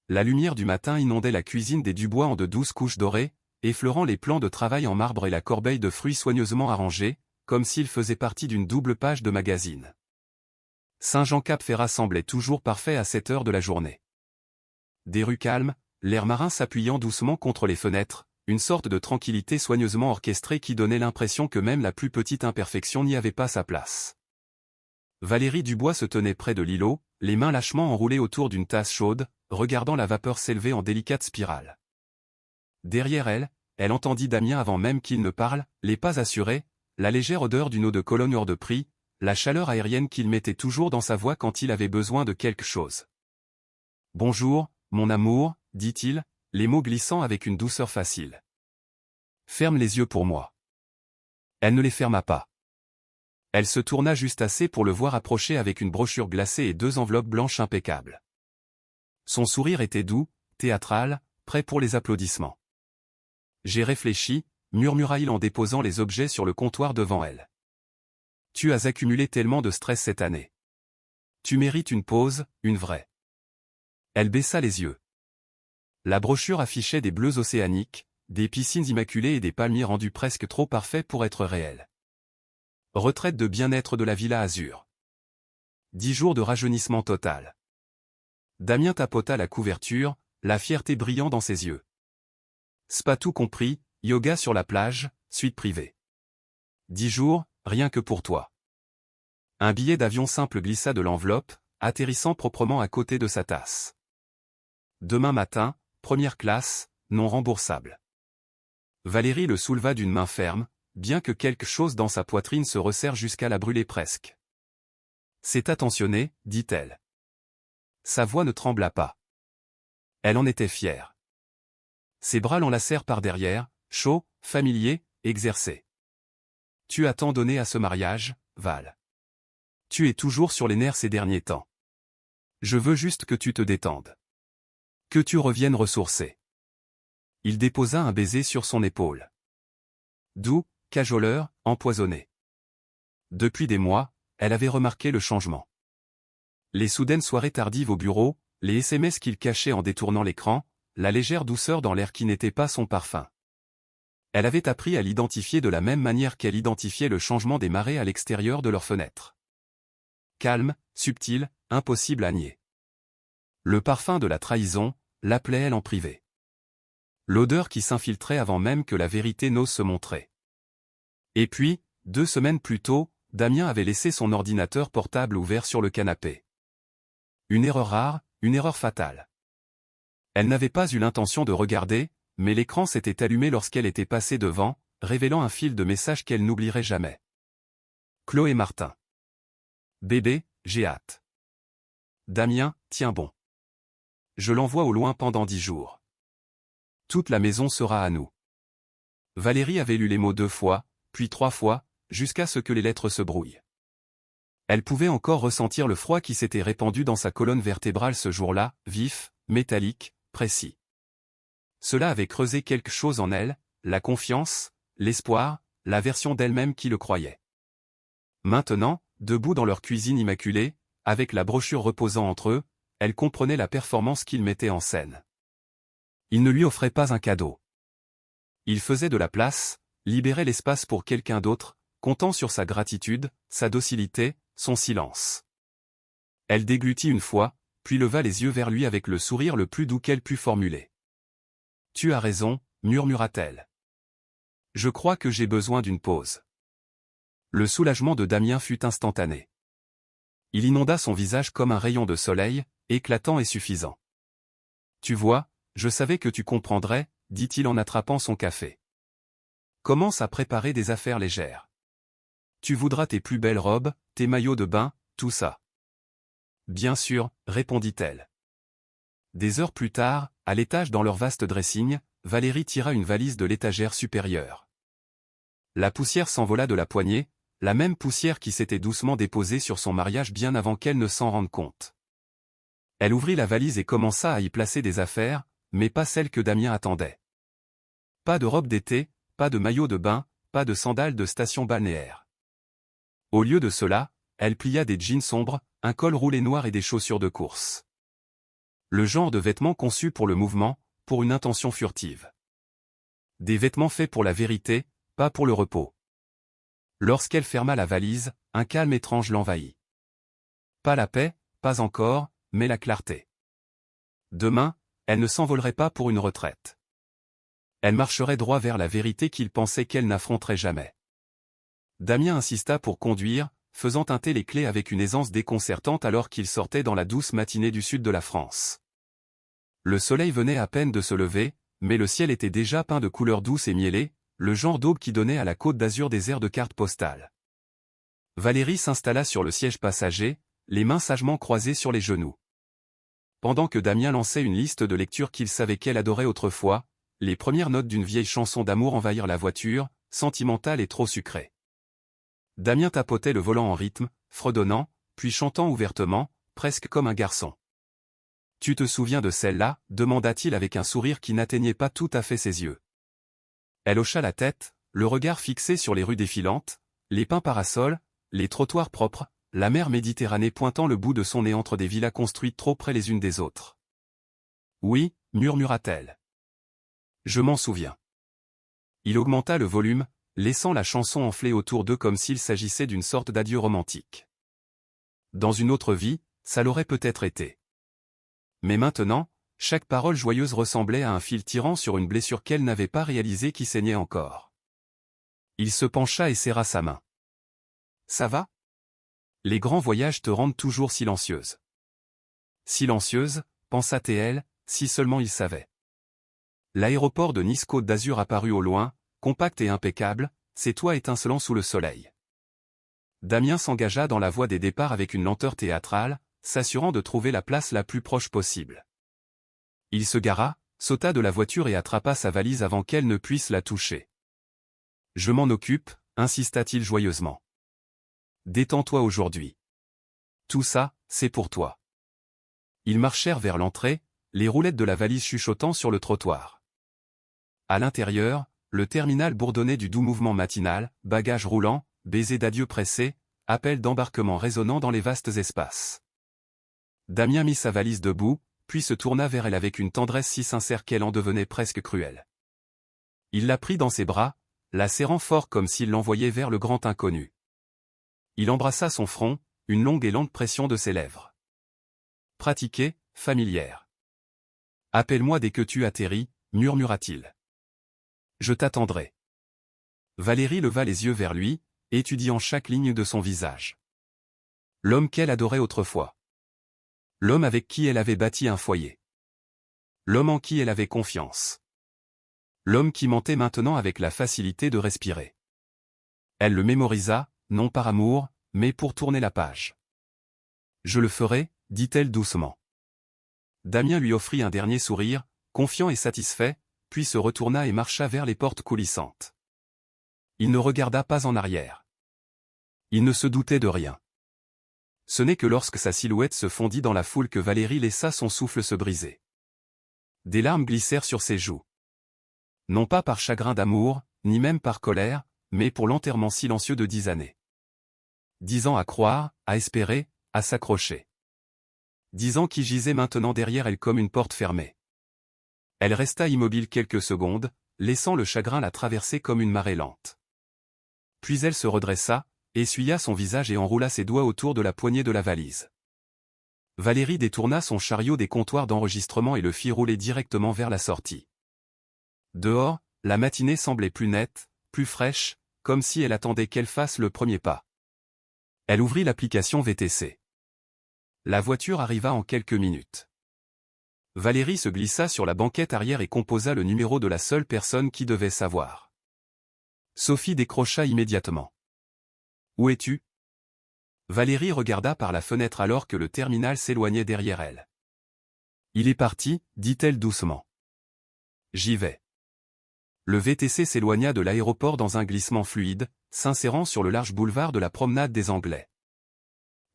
La lumière du matin inondait la cuisine des Dubois en de douces couches dorées, effleurant les plans de travail en marbre et la corbeille de fruits soigneusement arrangés, comme s'ils faisaient partie d'une double page de magazine. Saint-Jean-Cap-Ferrat semblait toujours parfait à cette heure de la journée. Des rues calmes, l'air marin s'appuyant doucement contre les fenêtres, une sorte de tranquillité soigneusement orchestrée qui donnait l'impression que même la plus petite imperfection n'y avait pas sa place. Valérie Dubois se tenait près de l'îlot, les mains lâchement enroulées autour d'une tasse chaude, regardant la vapeur s'élever en délicate spirale. Derrière elle, elle entendit Damien avant même qu'il ne parle, les pas assurés, la légère odeur d'une eau de Cologne hors de prix, la chaleur aérienne qu'il mettait toujours dans sa voix quand il avait besoin de quelque chose. « Bonjour, mon amour », dit-il, les mots glissant avec une douceur facile. « Ferme les yeux pour moi. » Elle ne les ferma pas. Elle se tourna juste assez pour le voir approcher avec une brochure glacée et 2 enveloppes blanches impeccables. Son sourire était doux, théâtral, prêt pour les applaudissements. « J'ai réfléchi », murmura-t-il en déposant les objets sur le comptoir devant elle. « Tu as accumulé tellement de stress cette année. Tu mérites une pause, une vraie. » Elle baissa les yeux. La brochure affichait des bleus océaniques, des piscines immaculées et des palmiers rendus presque trop parfaits pour être réels. Retraite de bien-être de la Villa Azur. 10 jours de rajeunissement total. Damien tapota la couverture, la fierté brillant dans ses yeux. Spa tout compris, yoga sur la plage, suite privée. 10 jours, rien que pour toi. Un billet d'avion simple glissa de l'enveloppe, atterrissant proprement à côté de sa tasse. Demain matin, première classe, non remboursable. Valérie le souleva d'une main ferme, bien que quelque chose dans sa poitrine se resserre jusqu'à la brûler presque. C'est attentionné, dit-elle. Sa voix ne trembla pas. Elle en était fière. Ses bras l'enlacèrent par derrière, chauds, familiers, exercés. Tu as tant donné à ce mariage, Val. Tu es toujours sur les nerfs ces derniers temps. Je veux juste que tu te détendes. Que tu reviennes ressourcé. Il déposa un baiser sur son épaule. Doux, cajoleur, empoisonné. Depuis des mois, elle avait remarqué le changement. Les soudaines soirées tardives au bureau, les SMS qu'il cachait en détournant l'écran, la légère douceur dans l'air qui n'était pas son parfum. Elle avait appris à l'identifier de la même manière qu'elle identifiait le changement des marées à l'extérieur de leurs fenêtres. Calme, subtil, impossible à nier. Le parfum de la trahison, l'appelait elle en privé. L'odeur qui s'infiltrait avant même que la vérité n'ose se montrer. Et puis, 2 semaines plus tôt, Damien avait laissé son ordinateur portable ouvert sur le canapé. Une erreur rare, une erreur fatale. Elle n'avait pas eu l'intention de regarder, mais l'écran s'était allumé lorsqu'elle était passée devant, révélant un fil de messages qu'elle n'oublierait jamais. Chloé Martin. Bébé, j'ai hâte. Damien, tiens bon. Je l'envoie au loin pendant 10 jours. Toute la maison sera à nous. Valérie avait lu les mots 2 fois, puis 3 fois, jusqu'à ce que les lettres se brouillent. Elle pouvait encore ressentir le froid qui s'était répandu dans sa colonne vertébrale ce jour-là, vif, métallique, précis. Cela avait creusé quelque chose en elle, la confiance, l'espoir, la version d'elle-même qui le croyait. Maintenant, debout dans leur cuisine immaculée, avec la brochure reposant entre eux, elle comprenait la performance qu'il mettait en scène. Il ne lui offrait pas un cadeau. Il faisait de la place, libérait l'espace pour quelqu'un d'autre, comptant sur sa gratitude, sa docilité, son silence. Elle déglutit une fois, puis leva les yeux vers lui avec le sourire le plus doux qu'elle put formuler. « Tu as raison », murmura-t-elle. « Je crois que j'ai besoin d'une pause. » Le soulagement de Damien fut instantané. Il inonda son visage comme un rayon de soleil, éclatant et suffisant. « Tu vois, je savais que tu comprendrais », dit-il en attrapant son café. « Commence à préparer des affaires légères. Tu voudras tes plus belles robes, tes maillots de bain, tout ça. » « Bien sûr, » répondit-elle. Des heures plus tard, à l'étage dans leur vaste dressing, Valérie tira une valise de l'étagère supérieure. La poussière s'envola de la poignée, la même poussière qui s'était doucement déposée sur son mariage bien avant qu'elle ne s'en rende compte. Elle ouvrit la valise et commença à y placer des affaires, mais pas celles que Damien attendait. Pas de robe d'été, pas de maillot de bain, pas de sandales de station balnéaire. Au lieu de cela, elle plia des jeans sombres, un col roulé noir et des chaussures de course. Le genre de vêtements conçus pour le mouvement, pour une intention furtive. Des vêtements faits pour la vérité, pas pour le repos. Lorsqu'elle ferma la valise, un calme étrange l'envahit. Pas la paix, pas encore, mais la clarté. Demain, elle ne s'envolerait pas pour une retraite. Elle marcherait droit vers la vérité qu'il pensait qu'elle n'affronterait jamais. Damien insista pour conduire, faisant teinter les clés avec une aisance déconcertante alors qu'il sortait dans la douce matinée du sud de la France. Le soleil venait à peine de se lever, mais le ciel était déjà peint de couleurs douces et mielées, le genre d'aube qui donnait à la Côte d'Azur des airs de carte postale. Valérie s'installa sur le siège passager, les mains sagement croisées sur les genoux. Pendant que Damien lançait une liste de lectures qu'il savait qu'elle adorait autrefois, les premières notes d'une vieille chanson d'amour envahirent la voiture, sentimentale et trop sucrée. Damien tapotait le volant en rythme, fredonnant, puis chantant ouvertement, presque comme un garçon. « Tu te souviens de celle-là » demanda-t-il avec un sourire qui n'atteignait pas tout à fait ses yeux. Elle hocha la tête, le regard fixé sur les rues défilantes, les pins parasols, les trottoirs propres, la mer Méditerranée pointant le bout de son nez entre des villas construites trop près les unes des autres. « Oui » murmura-t-elle. « Je m'en souviens. » Il augmenta le volume, laissant la chanson enfler autour d'eux comme s'il s'agissait d'une sorte d'adieu romantique. Dans une autre vie, ça l'aurait peut-être été. Mais maintenant, chaque parole joyeuse ressemblait à un fil tirant sur une blessure qu'elle n'avait pas réalisée qui saignait encore. Il se pencha et serra sa main. « Ça va ? Les grands voyages te rendent toujours silencieuse. » Silencieuse, pensa-t-elle, si seulement il savait. L'aéroport de Nice-Côte d'Azur apparut au loin, compact et impeccable, ses toits étincelant sous le soleil. Damien s'engagea dans la voie des départs avec une lenteur théâtrale, s'assurant de trouver la place la plus proche possible. Il se gara, sauta de la voiture et attrapa sa valise avant qu'elle ne puisse la toucher. « Je m'en occupe » insista-t-il joyeusement. « Détends-toi aujourd'hui. Tout ça, c'est pour toi. » Ils marchèrent vers l'entrée, les roulettes de la valise chuchotant sur le trottoir. À l'intérieur, le terminal bourdonnait du doux mouvement matinal, bagages roulants, baisers d'adieu pressés, appels d'embarquement résonnant dans les vastes espaces. Damien mit sa valise debout, puis se tourna vers elle avec une tendresse si sincère qu'elle en devenait presque cruelle. Il la prit dans ses bras, la serrant fort comme s'il l'envoyait vers le grand inconnu. Il embrassa son front, une longue et lente pression de ses lèvres. Pratiquée, familière. « Appelle-moi dès que tu atterris » murmura-t-il. « Je t'attendrai. » Valérie leva les yeux vers lui, étudiant chaque ligne de son visage. L'homme qu'elle adorait autrefois. L'homme avec qui elle avait bâti un foyer. L'homme en qui elle avait confiance. L'homme qui mentait maintenant avec la facilité de respirer. Elle le mémorisa, non par amour, mais pour tourner la page. « Je le ferai » dit-elle doucement. Damien lui offrit un dernier sourire, confiant et satisfait, puis se retourna et marcha vers les portes coulissantes. Il ne regarda pas en arrière. Il ne se doutait de rien. Ce n'est que lorsque sa silhouette se fondit dans la foule que Valérie laissa son souffle se briser. Des larmes glissèrent sur ses joues. Non pas par chagrin d'amour, ni même par colère, mais pour l'enterrement silencieux de 10 années. 10 ans à croire, à espérer, à s'accrocher. 10 ans qui gisaient maintenant derrière elle comme une porte fermée. Elle resta immobile quelques secondes, laissant le chagrin la traverser comme une marée lente. Puis elle se redressa, essuya son visage et enroula ses doigts autour de la poignée de la valise. Valérie détourna son chariot des comptoirs d'enregistrement et le fit rouler directement vers la sortie. Dehors, la matinée semblait plus nette, plus fraîche, comme si elle attendait qu'elle fasse le premier pas. Elle ouvrit l'application VTC. La voiture arriva en quelques minutes. Valérie se glissa sur la banquette arrière et composa le numéro de la seule personne qui devait savoir. Sophie décrocha immédiatement. « Où es-tu » Valérie regarda par la fenêtre alors que le terminal s'éloignait derrière elle. « Il est parti » dit-elle doucement. « J'y vais. » Le VTC s'éloigna de l'aéroport dans un glissement fluide, s'insérant sur le large boulevard de la promenade des Anglais.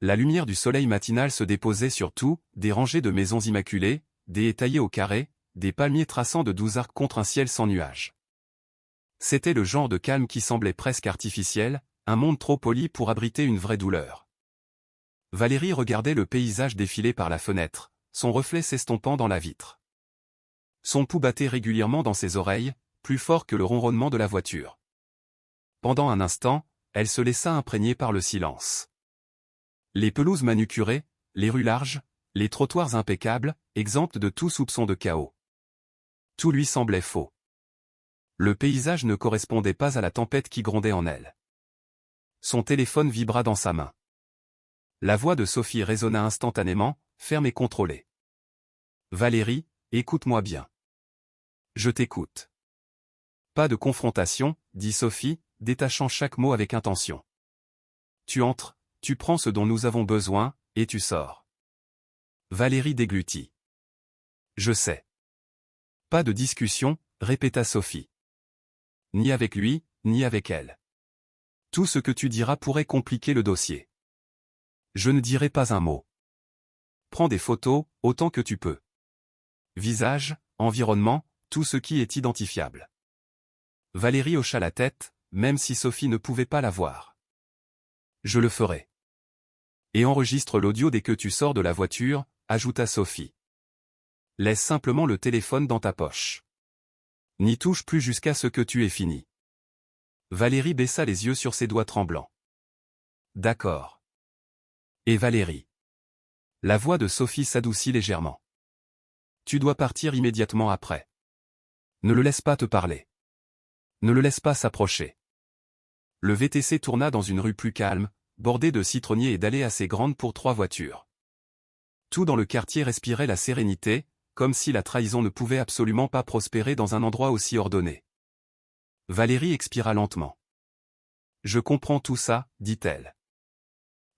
La lumière du soleil matinal se déposait sur tout, des rangées de maisons immaculées, des haies taillées au carré, des palmiers traçant de doux arcs contre un ciel sans nuages. C'était le genre de calme qui semblait presque artificiel, un monde trop poli pour abriter une vraie douleur. Valérie regardait le paysage défiler par la fenêtre, son reflet s'estompant dans la vitre. Son pouls battait régulièrement dans ses oreilles, plus fort que le ronronnement de la voiture. Pendant un instant, elle se laissa imprégner par le silence. Les pelouses manucurées, les rues larges, les trottoirs impeccables, exempts de tout soupçon de chaos. Tout lui semblait faux. Le paysage ne correspondait pas à la tempête qui grondait en elle. Son téléphone vibra dans sa main. La voix de Sophie résonna instantanément, ferme et contrôlée. « Valérie, écoute-moi bien. »« Je t'écoute. » Pas de confrontation, dit Sophie, détachant chaque mot avec intention. « Tu entres, tu prends ce dont nous avons besoin, et tu sors. » Valérie déglutit. « Je sais. » Pas de discussion, répéta Sophie. Ni avec lui, ni avec elle. Tout ce que tu diras pourrait compliquer le dossier. Je ne dirai pas un mot. Prends des photos, autant que tu peux. Visage, environnement, tout ce qui est identifiable. Valérie hocha la tête, même si Sophie ne pouvait pas la voir. Je le ferai. Et enregistre l'audio dès que tu sors de la voiture, ajouta Sophie. Laisse simplement le téléphone dans ta poche. N'y touche plus jusqu'à ce que tu aies fini. Valérie baissa les yeux sur ses doigts tremblants. D'accord. Et Valérie. La voix de Sophie s'adoucit légèrement. Tu dois partir immédiatement après. Ne le laisse pas te parler. Ne le laisse pas s'approcher. Le VTC tourna dans une rue plus calme, bordée de citronniers et d'allées assez grandes pour 3 voitures. Tout dans le quartier respirait la sérénité, comme si la trahison ne pouvait absolument pas prospérer dans un endroit aussi ordonné. Valérie expira lentement. « Je comprends tout ça, dit-elle.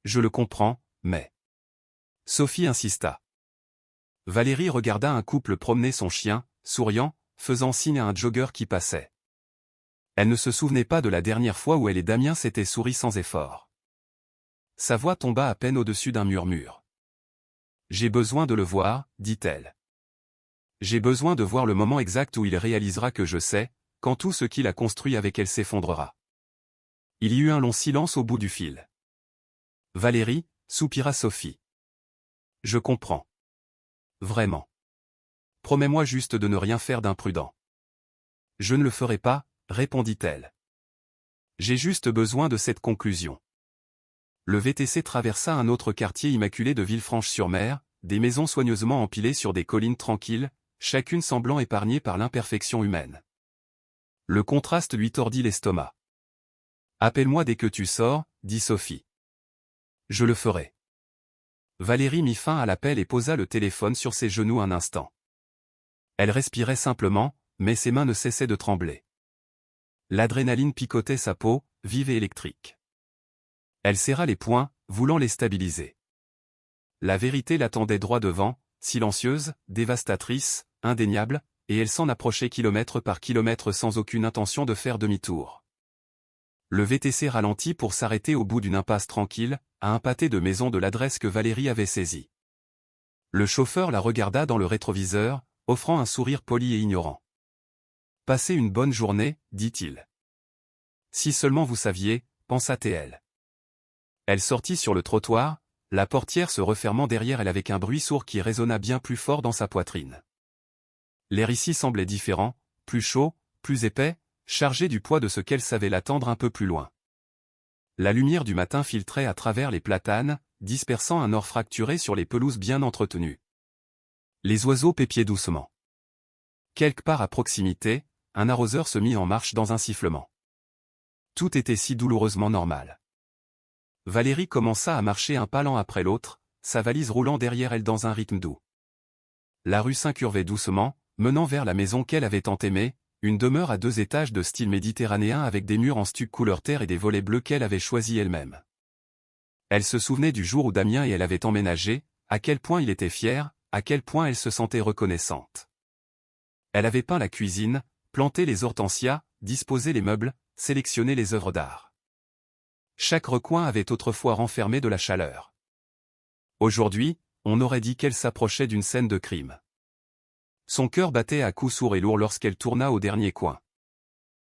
Je le comprends, mais... » Sophie insista. Valérie regarda un couple promener son chien, souriant, faisant signe à un jogger qui passait. Elle ne se souvenait pas de la dernière fois où elle et Damien s'étaient souris sans effort. Sa voix tomba à peine au-dessus d'un murmure. « J'ai besoin de le voir, dit-elle. J'ai besoin de voir le moment exact où il réalisera que je sais, quand tout ce qu'il a construit avec elle s'effondrera. » Il y eut un long silence au bout du fil. « Valérie, » soupira Sophie. « Je comprends. Vraiment. Promets-moi juste de ne rien faire d'imprudent. »« Je ne le ferai pas, » répondit-elle. « J'ai juste besoin de cette conclusion. » Le VTC traversa un autre quartier immaculé de Villefranche-sur-Mer, des maisons soigneusement empilées sur des collines tranquilles, chacune semblant épargnée par l'imperfection humaine. Le contraste lui tordit l'estomac. « Appelle-moi dès que tu sors, » dit Sophie. « Je le ferai. » Valérie mit fin à l'appel et posa le téléphone sur ses genoux un instant. Elle respirait simplement, mais ses mains ne cessaient de trembler. L'adrénaline picotait sa peau, vive et électrique. Elle serra les poings, voulant les stabiliser. La vérité l'attendait droit devant, silencieuse, dévastatrice, indéniable, et elle s'en approchait kilomètre par kilomètre sans aucune intention de faire demi-tour. Le VTC ralentit pour s'arrêter au bout d'une impasse tranquille, à un pâté de maison de l'adresse que Valérie avait saisie. Le chauffeur la regarda dans le rétroviseur, offrant un sourire poli et ignorant. « Passez une bonne journée, dit-il. Si seulement vous saviez, pensa-t-elle. Elle sortit sur le trottoir, la portière se refermant derrière elle avec un bruit sourd qui résonna bien plus fort dans sa poitrine. L'air ici semblait différent, plus chaud, plus épais, chargé du poids de ce qu'elle savait l'attendre un peu plus loin. La lumière du matin filtrait à travers les platanes, dispersant un or fracturé sur les pelouses bien entretenues. Les oiseaux pépiaient doucement. Quelque part à proximité, un arroseur se mit en marche dans un sifflement. Tout était si douloureusement normal. Valérie commença à marcher un pas lent après l'autre, sa valise roulant derrière elle dans un rythme doux. La rue s'incurvait doucement, menant vers la maison qu'elle avait tant aimée, une demeure à 2 étages de style méditerranéen avec des murs en stuc couleur terre et des volets bleus qu'elle avait choisis elle-même. Elle se souvenait du jour où Damien et elle avaient emménagé, à quel point il était fier, à quel point elle se sentait reconnaissante. Elle avait peint la cuisine, planté les hortensias, disposé les meubles, sélectionné les œuvres d'art. Chaque recoin avait autrefois renfermé de la chaleur. Aujourd'hui, on aurait dit qu'elle s'approchait d'une scène de crime. Son cœur battait à coups sourds et lourds lorsqu'elle tourna au dernier coin.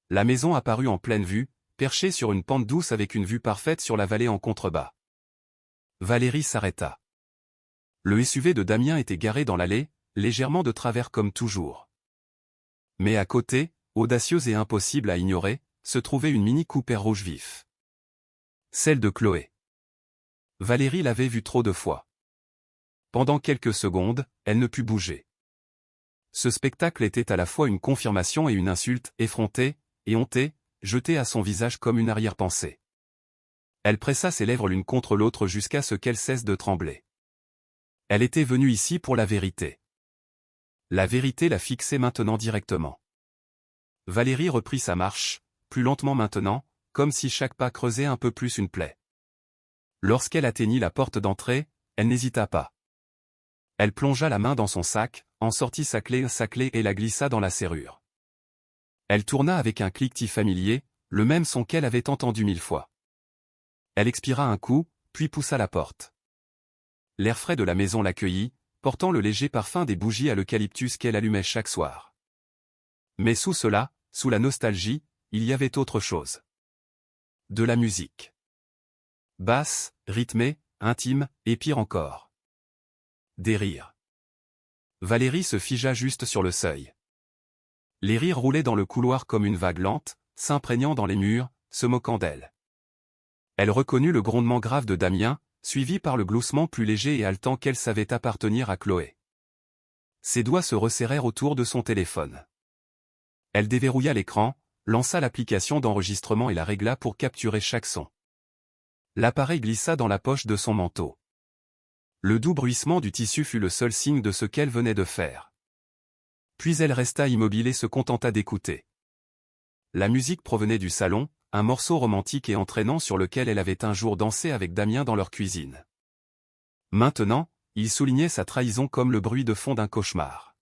La maison apparut en pleine vue, perchée sur une pente douce avec une vue parfaite sur la vallée en contrebas. Valérie s'arrêta. Le SUV de Damien était garé dans l'allée, légèrement de travers comme toujours. Mais à côté, audacieuse et impossible à ignorer, se trouvait une Mini Cooper rouge vif. Celle de Chloé. Valérie l'avait vue trop de fois. Pendant quelques secondes, elle ne put bouger. Ce spectacle était à la fois une confirmation et une insulte, effrontée, éhontée, jetée à son visage comme une arrière-pensée. Elle pressa ses lèvres l'une contre l'autre jusqu'à ce qu'elle cesse de trembler. Elle était venue ici pour la vérité. La vérité la fixait maintenant directement. Valérie reprit sa marche, plus lentement maintenant, comme si chaque pas creusait un peu plus une plaie. Lorsqu'elle atteignit la porte d'entrée, elle n'hésita pas. Elle plongea la main dans son sac, en sortit sa clé et la glissa dans la serrure. Elle tourna avec un cliquetis familier, le même son qu'elle avait entendu 1000 fois. Elle expira un coup, puis poussa la porte. L'air frais de la maison l'accueillit, portant le léger parfum des bougies à l'eucalyptus qu'elle allumait chaque soir. Mais sous cela, sous la nostalgie, il y avait autre chose. De la musique. Basse, rythmée, intime, et pire encore. Des rires. Valérie se figea juste sur le seuil. Les rires roulaient dans le couloir comme une vague lente, s'imprégnant dans les murs, se moquant d'elle. Elle reconnut le grondement grave de Damien, suivi par le gloussement plus léger et haletant qu'elle savait appartenir à Chloé. Ses doigts se resserrèrent autour de son téléphone. Elle déverrouilla l'écran, lança l'application d'enregistrement et la régla pour capturer chaque son. L'appareil glissa dans la poche de son manteau. Le doux bruissement du tissu fut le seul signe de ce qu'elle venait de faire. Puis elle resta immobile et se contenta d'écouter. La musique provenait du salon, un morceau romantique et entraînant sur lequel elle avait un jour dansé avec Damien dans leur cuisine. Maintenant, il soulignait sa trahison comme le bruit de fond d'un cauchemar.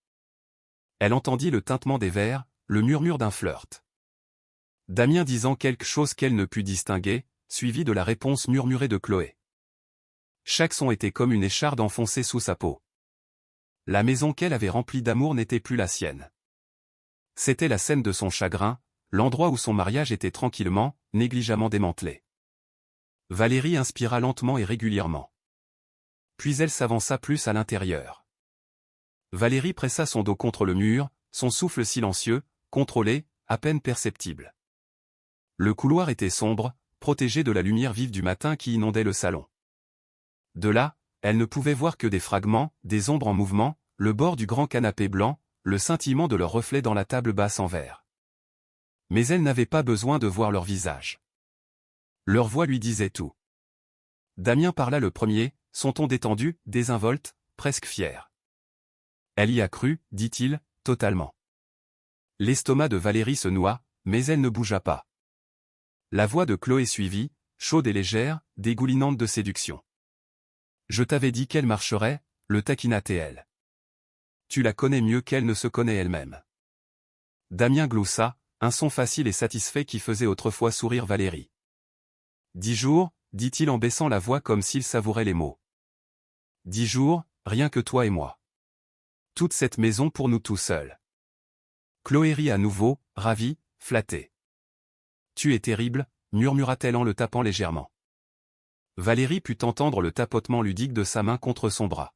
Elle entendit le tintement des verres, le murmure d'un flirt. Damien disant quelque chose qu'elle ne put distinguer, suivi de la réponse murmurée de Chloé. Chaque son était comme une écharde enfoncée sous sa peau. La maison qu'elle avait remplie d'amour n'était plus la sienne. C'était la scène de son chagrin, l'endroit où son mariage était tranquillement, négligemment démantelé. Valérie inspira lentement et régulièrement. Puis elle s'avança plus à l'intérieur. Valérie pressa son dos contre le mur, son souffle silencieux, contrôlé, à peine perceptible. Le couloir était sombre, protégé de la lumière vive du matin qui inondait le salon. De là, elle ne pouvait voir que des fragments, des ombres en mouvement, le bord du grand canapé blanc, le scintillement de leurs reflets dans la table basse en verre. Mais elle n'avait pas besoin de voir leur visage. Leur voix lui disait tout. Damien parla le premier, son ton détendu, désinvolte, presque fier. Elle y a cru, dit-il, totalement. L'estomac de Valérie se noua, mais elle ne bougea pas. La voix de Chloé suivit, chaude et légère, dégoulinante de séduction. Je t'avais dit qu'elle marcherait, le taquina-t-elle. Tu la connais mieux qu'elle ne se connaît elle-même. Damien gloussa, un son facile et satisfait qui faisait autrefois sourire Valérie. 10 jours, dit-il en baissant la voix comme s'il savourait les mots. 10 jours, rien que toi et moi. Toute cette maison pour nous tout seuls. Chloé rit à nouveau, ravie, flattée. Tu es terrible, murmura-t-elle en le tapant légèrement. Valérie put entendre le tapotement ludique de sa main contre son bras.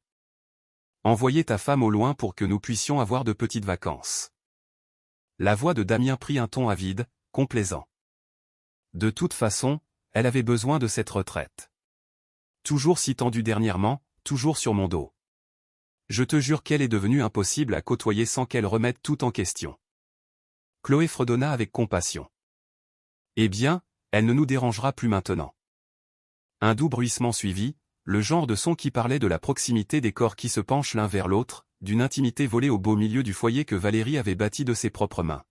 Envoyez ta femme au loin pour que nous puissions avoir de petites vacances. La voix de Damien prit un ton avide, complaisant. De toute façon, elle avait besoin de cette retraite. Toujours si tendue dernièrement, toujours sur mon dos. Je te jure qu'elle est devenue impossible à côtoyer sans qu'elle remette tout en question. Chloé fredonna avec compassion. Eh bien, elle ne nous dérangera plus maintenant. Un doux bruissement suivit, le genre de son qui parlait de la proximité des corps qui se penchent l'un vers l'autre, d'une intimité volée au beau milieu du foyer que Valérie avait bâti de ses propres mains.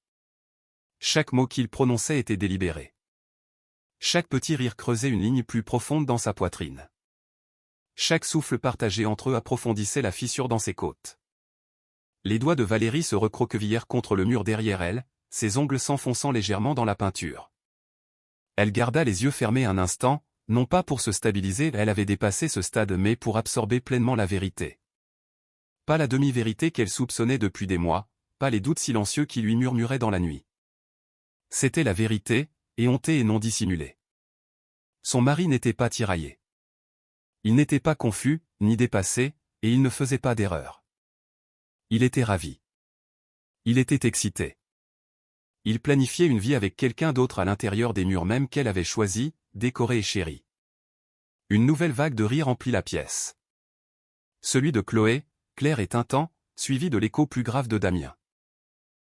Chaque mot qu'il prononçait était délibéré. Chaque petit rire creusait une ligne plus profonde dans sa poitrine. Chaque souffle partagé entre eux approfondissait la fissure dans ses côtes. Les doigts de Valérie se recroquevillèrent contre le mur derrière elle, ses ongles s'enfonçant légèrement dans la peinture. Elle garda les yeux fermés un instant, non pas pour se stabiliser, elle avait dépassé ce stade, mais pour absorber pleinement la vérité. Pas la demi-vérité qu'elle soupçonnait depuis des mois, pas les doutes silencieux qui lui murmuraient dans la nuit. C'était la vérité, éhontée et non dissimulée. Son mari n'était pas tiraillé. Il n'était pas confus, ni dépassé, et il ne faisait pas d'erreur. Il était ravi. Il était excité. Il planifiait une vie avec quelqu'un d'autre à l'intérieur des murs même qu'elle avait choisis, décorés et chéris. Une nouvelle vague de rire emplit la pièce. Celui de Chloé, clair et tintant, suivi de l'écho plus grave de Damien.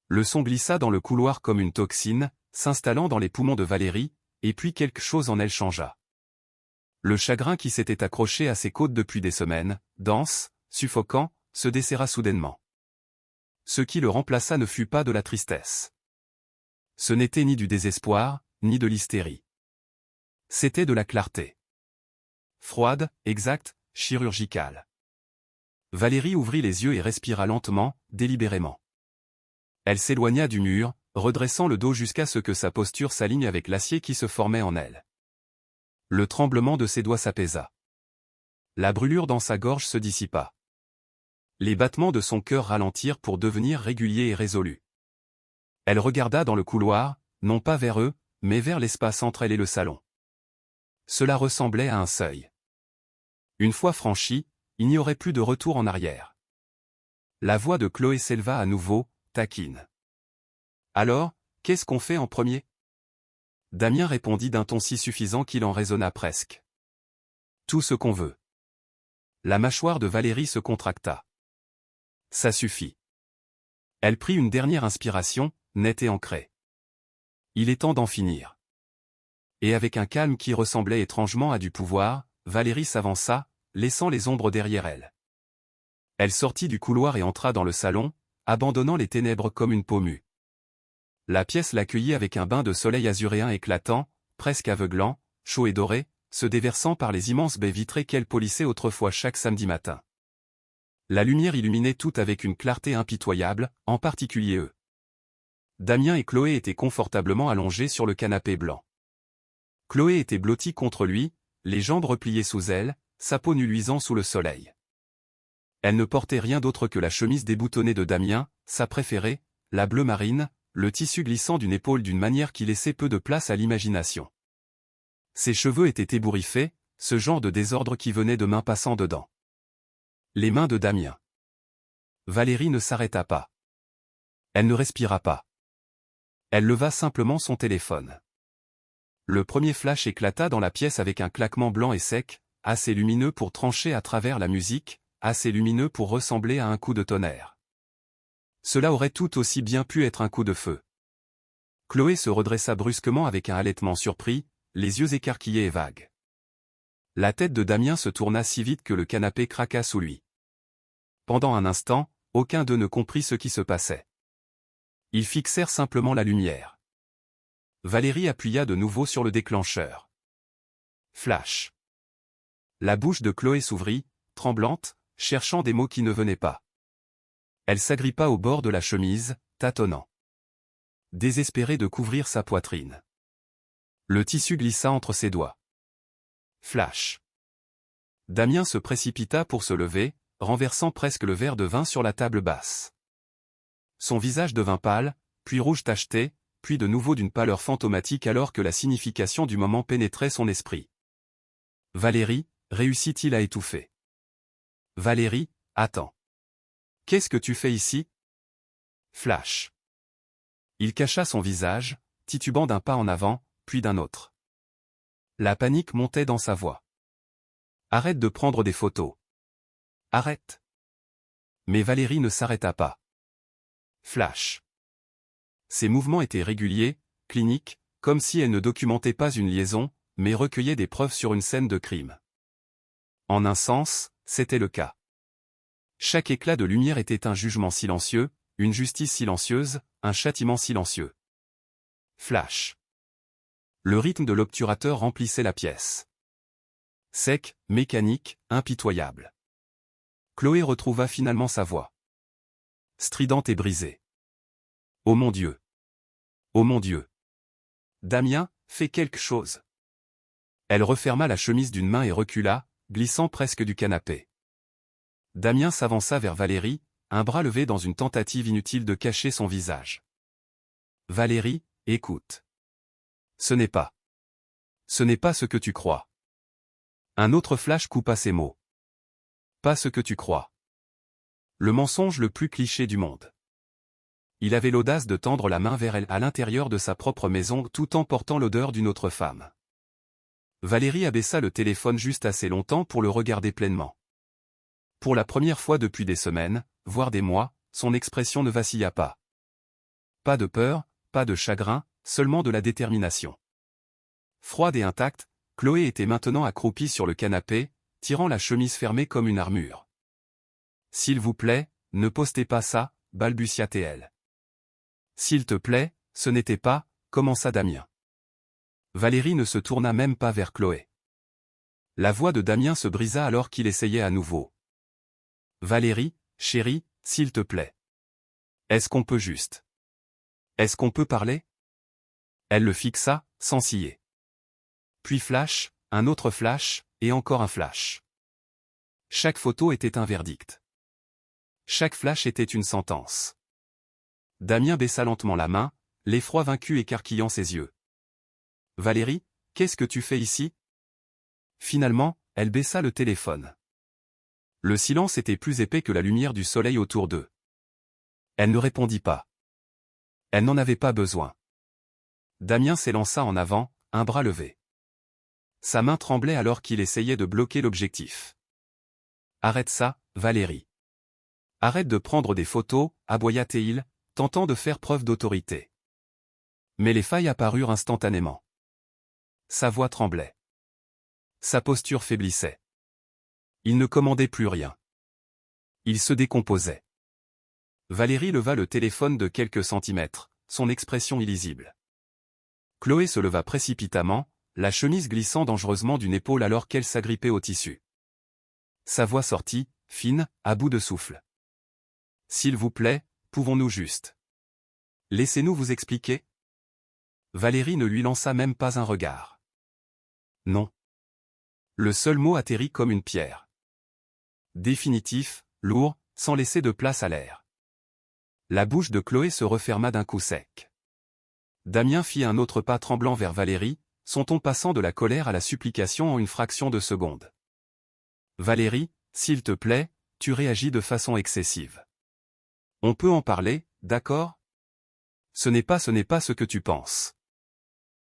Le son glissa dans le couloir comme une toxine, s'installant dans les poumons de Valérie, et puis quelque chose en elle changea. Le chagrin qui s'était accroché à ses côtes depuis des semaines, dense, suffocant, se desserra soudainement. Ce qui le remplaça ne fut pas de la tristesse. Ce n'était ni du désespoir, ni de l'hystérie. C'était de la clarté. Froide, exacte, chirurgicale. Valérie ouvrit les yeux et respira lentement, délibérément. Elle s'éloigna du mur, redressant le dos jusqu'à ce que sa posture s'aligne avec l'acier qui se formait en elle. Le tremblement de ses doigts s'apaisa. La brûlure dans sa gorge se dissipa. Les battements de son cœur ralentirent pour devenir réguliers et résolus. Elle regarda dans le couloir, non pas vers eux, mais vers l'espace entre elle et le salon. Cela ressemblait à un seuil. Une fois franchi, il n'y aurait plus de retour en arrière. La voix de Chloé s'éleva à nouveau, taquine. « Alors, qu'est-ce qu'on fait en premier ?» Damien répondit d'un ton si suffisant qu'il en résonna presque. « Tout ce qu'on veut. » La mâchoire de Valérie se contracta. « Ça suffit. » Elle prit une dernière inspiration, nette et ancrée. « Il est temps d'en finir. » Et avec un calme qui ressemblait étrangement à du pouvoir, Valérie s'avança, laissant les ombres derrière elle. Elle sortit du couloir et entra dans le salon, abandonnant les ténèbres comme une peau mue. La pièce l'accueillit avec un bain de soleil azuréen éclatant, presque aveuglant, chaud et doré, se déversant par les immenses baies vitrées qu'elle polissait autrefois chaque samedi matin. La lumière illuminait tout avec une clarté impitoyable, en particulier eux. Damien et Chloé étaient confortablement allongés sur le canapé blanc. Chloé était blottie contre lui, les jambes repliées sous elle, sa peau nue luisant sous le soleil. Elle ne portait rien d'autre que la chemise déboutonnée de Damien, sa préférée, la bleue marine, le tissu glissant d'une épaule d'une manière qui laissait peu de place à l'imagination. Ses cheveux étaient ébouriffés, ce genre de désordre qui venait de mains passant dedans. Les mains de Damien. Valérie ne s'arrêta pas. Elle ne respira pas. Elle leva simplement son téléphone. Le premier flash éclata dans la pièce avec un claquement blanc et sec, assez lumineux pour trancher à travers la musique, assez lumineux pour ressembler à un coup de tonnerre. Cela aurait tout aussi bien pu être un coup de feu. Chloé se redressa brusquement avec un halètement surpris, les yeux écarquillés et vagues. La tête de Damien se tourna si vite que le canapé craqua sous lui. Pendant un instant, aucun d'eux ne comprit ce qui se passait. Ils fixèrent simplement la lumière. Valérie appuya de nouveau sur le déclencheur. Flash. La bouche de Chloé s'ouvrit, tremblante, cherchant des mots qui ne venaient pas. Elle s'agrippa au bord de la chemise, tâtonnant. Désespérée de couvrir sa poitrine. Le tissu glissa entre ses doigts. Flash. Damien se précipita pour se lever, renversant presque le verre de vin sur la table basse. Son visage devint pâle, puis rouge tacheté, puis de nouveau d'une pâleur fantomatique alors que la signification du moment pénétrait son esprit. Valérie, réussit-il à étouffer. Valérie, attends. Qu'est-ce que tu fais ici? Flash. Il cacha son visage, titubant d'un pas en avant, puis d'un autre. La panique montait dans sa voix. Arrête de prendre des photos. Arrête. Mais Valérie ne s'arrêta pas. Flash. Ses mouvements étaient réguliers, cliniques, comme si elle ne documentait pas une liaison, mais recueillait des preuves sur une scène de crime. En un sens, c'était le cas. Chaque éclat de lumière était un jugement silencieux, une justice silencieuse, un châtiment silencieux. Flash. Le rythme de l'obturateur remplissait la pièce. Sec, mécanique, impitoyable. Chloé retrouva finalement sa voix. Stridente et brisée. Oh mon Dieu! Oh mon Dieu! Damien, fais quelque chose. Elle referma la chemise d'une main et recula, glissant presque du canapé. Damien s'avança vers Valérie, un bras levé dans une tentative inutile de cacher son visage. Valérie, écoute. Ce n'est pas ce que tu crois. Un autre flash coupa ses mots. Pas ce que tu crois. Le mensonge le plus cliché du monde. Il avait l'audace de tendre la main vers elle à l'intérieur de sa propre maison tout en portant l'odeur d'une autre femme. Valérie abaissa le téléphone juste assez longtemps pour le regarder pleinement. Pour la première fois depuis des semaines, voire des mois, son expression ne vacilla pas. Pas de peur, pas de chagrin, seulement de la détermination. Froide et intacte, Chloé était maintenant accroupie sur le canapé, tirant la chemise fermée comme une armure. « S'il vous plaît, ne postez pas ça », balbutia-t-elle. « S'il te plaît, ce n'était pas », commença Damien. Valérie ne se tourna même pas vers Chloé. La voix de Damien se brisa alors qu'il essayait à nouveau. « Valérie, chérie, s'il te plaît. Est-ce qu'on peut juste? Est-ce qu'on peut parler ?» Elle le fixa, sans ciller. Puis flash, un autre flash, et encore un flash. Chaque photo était un verdict. Chaque flash était une sentence. Damien baissa lentement la main, l'effroi vaincu écarquillant ses yeux. « Valérie, qu'est-ce que tu fais ici ?» Finalement, elle baissa le téléphone. Le silence était plus épais que la lumière du soleil autour d'eux. Elle ne répondit pas. Elle n'en avait pas besoin. Damien s'élança en avant, un bras levé. Sa main tremblait alors qu'il essayait de bloquer l'objectif. « Arrête ça, Valérie. Arrête de prendre des photos, aboya-t-il, tentant de faire preuve d'autorité. » Mais les failles apparurent instantanément. Sa voix tremblait. Sa posture faiblissait. Il ne commandait plus rien. Il se décomposait. Valérie leva le téléphone de quelques centimètres, son expression illisible. Chloé se leva précipitamment, la chemise glissant dangereusement d'une épaule alors qu'elle s'agrippait au tissu. Sa voix sortit, fine, à bout de souffle. « S'il vous plaît, pouvons-nous juste. Laissez-nous vous expliquer ?» Valérie ne lui lança même pas un regard. Non. Le seul mot atterrit comme une pierre. Définitif, lourd, sans laisser de place à l'air. La bouche de Chloé se referma d'un coup sec. Damien fit un autre pas tremblant vers Valérie, son ton passant de la colère à la supplication en une fraction de seconde. « Valérie, s'il te plaît, tu réagis de façon excessive. On peut en parler, d'accord ? Ce n'est pas ce que tu penses. »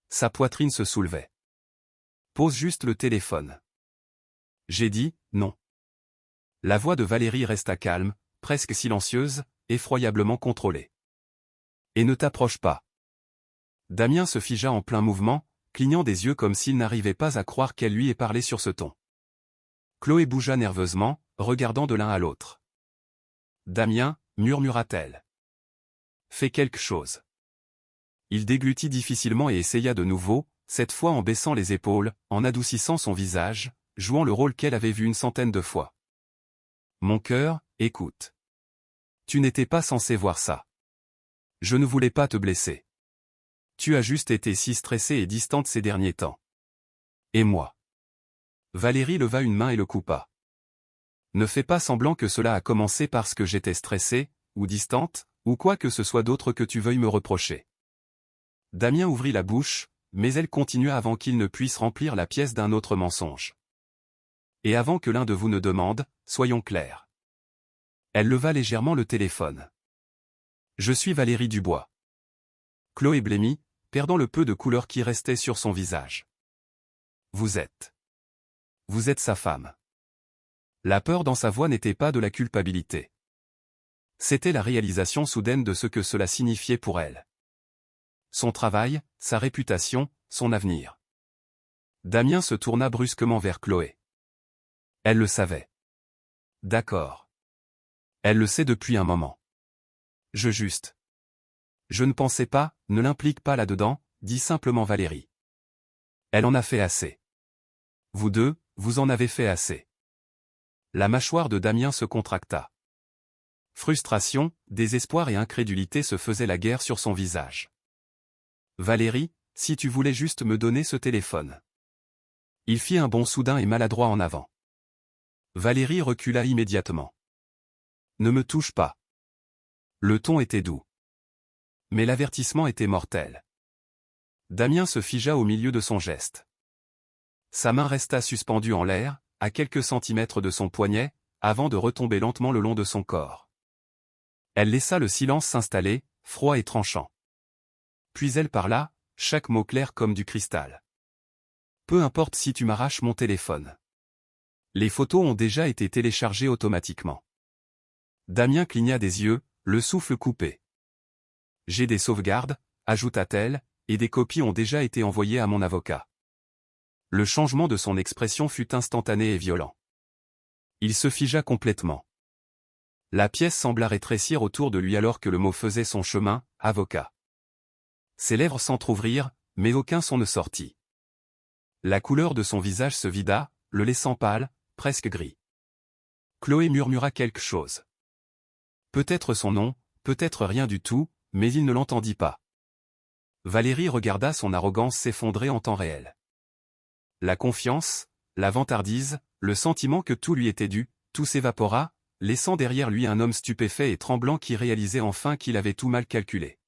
Sa poitrine se soulevait. « Pose juste le téléphone. » J'ai dit, non. La voix de Valérie resta calme, presque silencieuse, effroyablement contrôlée. « Et ne t'approche pas. » Damien se figea en plein mouvement, clignant des yeux comme s'il n'arrivait pas à croire qu'elle lui ait parlé sur ce ton. Chloé bougea nerveusement, regardant de l'un à l'autre. « Damien, » murmura-t-elle. « Fais quelque chose. » Il déglutit difficilement et essaya de nouveau, cette fois en baissant les épaules, en adoucissant son visage, jouant le rôle qu'elle avait vu 100 de fois. « Mon cœur, écoute. Tu n'étais pas censé voir ça. Je ne voulais pas te blesser. Tu as juste été si stressée et distante ces derniers temps. Et moi. » Valérie leva une main et le coupa. « Ne fais pas semblant que cela a commencé parce que j'étais stressée, ou distante, ou quoi que ce soit d'autre que tu veuilles me reprocher. » Damien ouvrit la bouche, mais elle continua avant qu'il ne puisse remplir la pièce d'un autre mensonge. « Et avant que l'un de vous ne demande, soyons clairs. » Elle leva légèrement le téléphone. « Je suis Valérie Dubois. » Chloé blêmit, perdant le peu de couleur qui restait sur son visage. « Vous êtes sa femme. » La peur dans sa voix n'était pas de la culpabilité. C'était la réalisation soudaine de ce que cela signifiait pour elle. Son travail, sa réputation, son avenir. Damien se tourna brusquement vers Chloé. Elle le savait. D'accord. Elle le sait depuis un moment. Je ne pensais pas, ne l'implique pas là-dedans, dit simplement Valérie. Elle en a fait assez. Vous deux, vous en avez fait assez. La mâchoire de Damien se contracta. Frustration, désespoir et incrédulité se faisaient la guerre sur son visage. Valérie, si tu voulais juste me donner ce téléphone. Il fit un bond soudain et maladroit en avant. Valérie recula immédiatement. Ne me touche pas. Le ton était doux. Mais l'avertissement était mortel. Damien se figea au milieu de son geste. Sa main resta suspendue en l'air, à quelques centimètres de son poignet, avant de retomber lentement le long de son corps. Elle laissa le silence s'installer, froid et tranchant. Puis elle parla, chaque mot clair comme du cristal. Peu importe si tu m'arraches mon téléphone. Les photos ont déjà été téléchargées automatiquement. Damien cligna des yeux, le souffle coupé. J'ai des sauvegardes, ajouta-t-elle, et des copies ont déjà été envoyées à mon avocat. Le changement de son expression fut instantané et violent. Il se figea complètement. La pièce sembla rétrécir autour de lui alors que le mot faisait son chemin, avocat. Ses lèvres s'entr'ouvrirent, mais aucun son ne sortit. La couleur de son visage se vida, le laissant pâle, presque gris. Chloé murmura quelque chose. Peut-être son nom, peut-être rien du tout, mais il ne l'entendit pas. Valérie regarda son arrogance s'effondrer en temps réel. La confiance, la vantardise, le sentiment que tout lui était dû, tout s'évapora, laissant derrière lui un homme stupéfait et tremblant qui réalisait enfin qu'il avait tout mal calculé.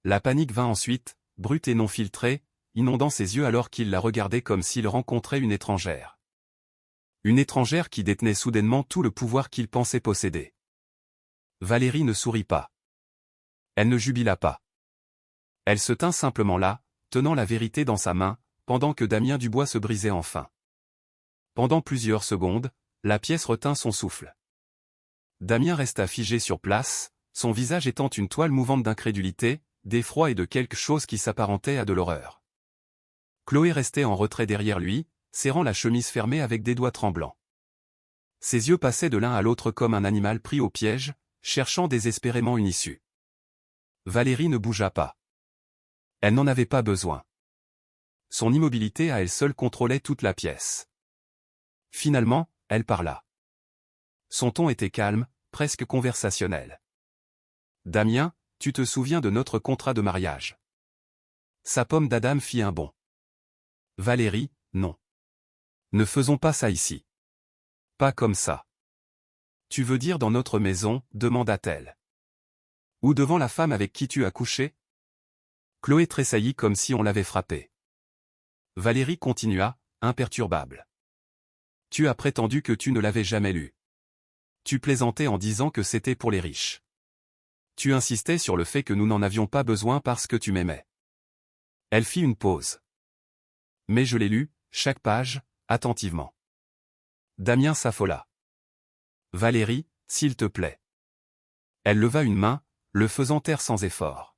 La panique vint ensuite, brute et non filtrée, inondant ses yeux alors qu'il la regardait comme s'il rencontrait une étrangère. Une étrangère qui détenait soudainement tout le pouvoir qu'il pensait posséder. Valérie ne sourit pas. Elle ne jubila pas. Elle se tint simplement là, tenant la vérité dans sa main, pendant que Damien Dubois se brisait enfin. Pendant plusieurs secondes, la pièce retint son souffle. Damien resta figé sur place, son visage étant une toile mouvante d'incrédulité, d'effroi et de quelque chose qui s'apparentait à de l'horreur. Chloé restait en retrait derrière lui, serrant la chemise fermée avec des doigts tremblants. Ses yeux passaient de l'un à l'autre comme un animal pris au piège, cherchant désespérément une issue. Valérie ne bougea pas. Elle n'en avait pas besoin. Son immobilité à elle seule contrôlait toute la pièce. Finalement, elle parla. Son ton était calme, presque conversationnel. « Damien, tu te souviens de notre contrat de mariage ?» Sa pomme d'Adam fit un bond. « Valérie, non. Ne faisons pas ça ici. Pas comme ça. »« Tu veux dire dans notre maison ?» demanda-t-elle. « Ou devant la femme avec qui tu as couché ?» Chloé tressaillit comme si on l'avait frappée. Valérie continua, imperturbable. « Tu as prétendu que tu ne l'avais jamais lu. Tu plaisantais en disant que c'était pour les riches. Tu insistais sur le fait que nous n'en avions pas besoin parce que tu m'aimais. » Elle fit une pause. « Mais je l'ai lu, chaque page, attentivement. » Damien s'affola. « Valérie, s'il te plaît. » Elle leva une main, le faisant taire sans effort.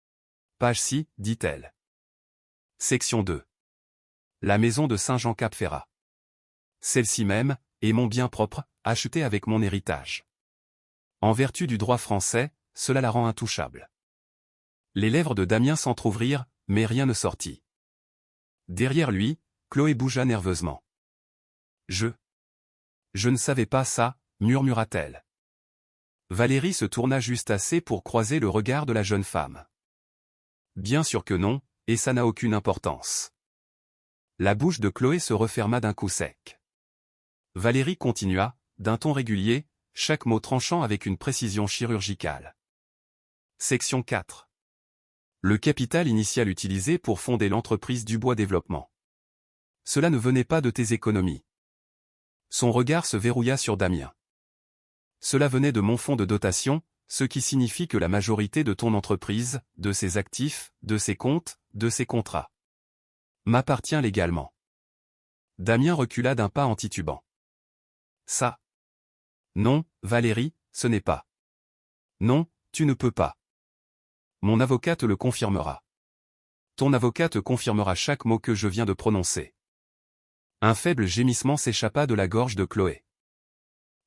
« Page 6, dit-elle. Section 2. La maison de Saint-Jean-Cap-Ferrat. Celle-ci même, est mon bien propre, acheté avec mon héritage. En vertu du droit français, cela la rend intouchable. » Les lèvres de Damien s'entr'ouvrirent, mais rien ne sortit. Derrière lui, Chloé bougea nerveusement. « Je ne savais pas ça, » murmura-t-elle. Valérie se tourna juste assez pour croiser le regard de la jeune femme. « Bien sûr que non, et ça n'a aucune importance. » La bouche de Chloé se referma d'un coup sec. Valérie continua, d'un ton régulier, chaque mot tranchant avec une précision chirurgicale. Section 4. Le capital initial utilisé pour fonder l'entreprise Dubois Développement. Cela ne venait pas de tes économies. Son regard se verrouilla sur Damien. Cela venait de mon fonds de dotation, ce qui signifie que la majorité de ton entreprise, de ses actifs, de ses comptes, de ses contrats, m'appartient légalement. Damien recula d'un pas en titubant. Ça. Non, Valérie, ce n'est pas. Non, tu ne peux pas. Mon avocat te le confirmera. Ton avocat te confirmera chaque mot que je viens de prononcer. Un faible gémissement s'échappa de la gorge de Chloé.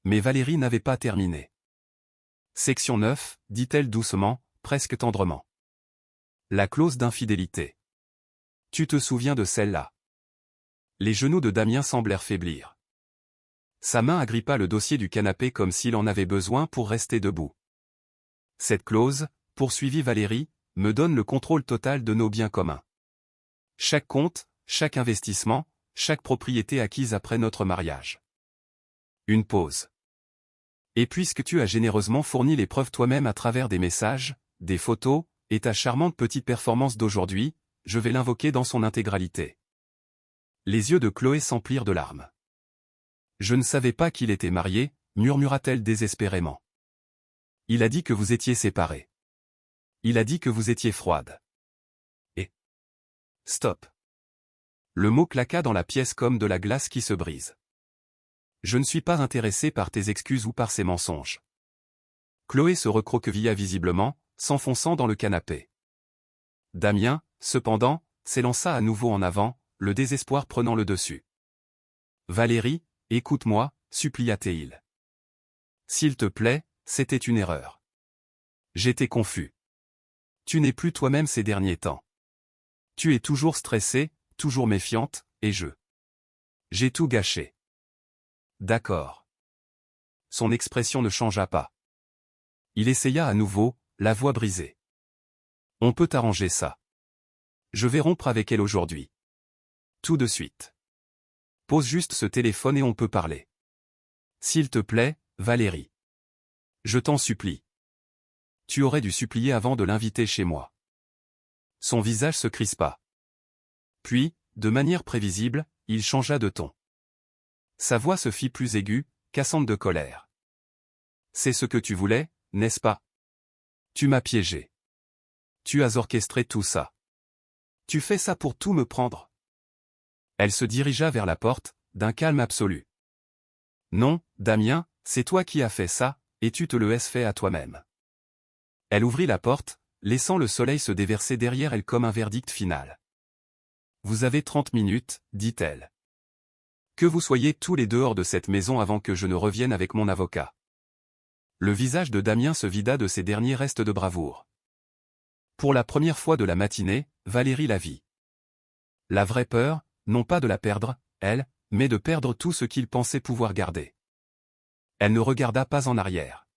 Mais Valérie n'avait pas terminé. Section 9, dit-elle doucement, presque tendrement. La clause d'infidélité. Tu te souviens de celle-là? Les genoux de Damien semblèrent faiblir. Sa main agrippa le dossier du canapé comme s'il en avait besoin pour rester debout. Cette clause, poursuivit Valérie, me donne le contrôle total de nos biens communs. Chaque compte, chaque investissement, chaque propriété acquise après notre mariage. Une pause. Et puisque tu as généreusement fourni les preuves toi-même à travers des messages, des photos, et ta charmante petite performance d'aujourd'hui, je vais l'invoquer dans son intégralité. Les yeux de Chloé s'emplirent de larmes. Je ne savais pas qu'il était marié, murmura-t-elle désespérément. Il a dit que vous étiez séparés. Il a dit que vous étiez froide. Et... Stop. Le mot claqua dans la pièce comme de la glace qui se brise. Je ne suis pas intéressé par tes excuses ou par ces mensonges. Chloé se recroquevilla visiblement, s'enfonçant dans le canapé. Damien, cependant, s'élança à nouveau en avant, le désespoir prenant le dessus. Valérie, écoute-moi, supplia-t-il. S'il te plaît, c'était une erreur. J'étais confus. Tu n'es plus toi-même ces derniers temps. Tu es toujours stressée, toujours méfiante, et j'ai tout gâché. D'accord. Son expression ne changea pas. Il essaya à nouveau, la voix brisée. On peut arranger ça. Je vais rompre avec elle aujourd'hui. Tout de suite. Pose juste ce téléphone et on peut parler. S'il te plaît, Valérie. Je t'en supplie. Tu aurais dû supplier avant de l'inviter chez moi. Son visage se crispa. Puis, de manière prévisible, il changea de ton. Sa voix se fit plus aiguë, cassante de colère. C'est ce que tu voulais, n'est-ce pas? Tu m'as piégé. Tu as orchestré tout ça. Tu fais ça pour tout me prendre. Elle se dirigea vers la porte, d'un calme absolu. Non, Damien, c'est toi qui as fait ça, et tu te le es fait à toi-même. Elle ouvrit la porte, laissant le soleil se déverser derrière elle comme un verdict final. Vous avez 30 minutes, dit-elle. Que vous soyez tous les deux hors de cette maison avant que je ne revienne avec mon avocat. Le visage de Damien se vida de ses derniers restes de bravoure. Pour la première fois de la matinée, Valérie la vit. La vraie peur, non pas de la perdre, elle, mais de perdre tout ce qu'il pensait pouvoir garder. Elle ne regarda pas en arrière.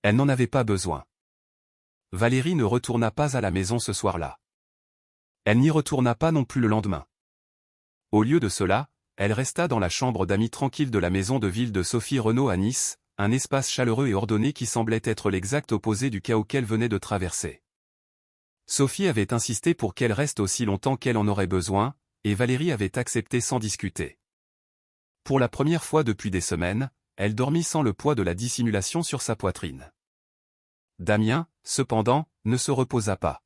Elle n'en avait pas besoin. Valérie ne retourna pas à la maison ce soir-là. Elle n'y retourna pas non plus le lendemain. Au lieu de cela, elle resta dans la chambre d'amis tranquille de la maison de ville de Sophie Renaud à Nice, un espace chaleureux et ordonné qui semblait être l'exact opposé du chaos qu'elle venait de traverser. Sophie avait insisté pour qu'elle reste aussi longtemps qu'elle en aurait besoin, et Valérie avait accepté sans discuter. Pour la première fois depuis des semaines, elle dormit sans le poids de la dissimulation sur sa poitrine. Damien, cependant, ne se reposa pas.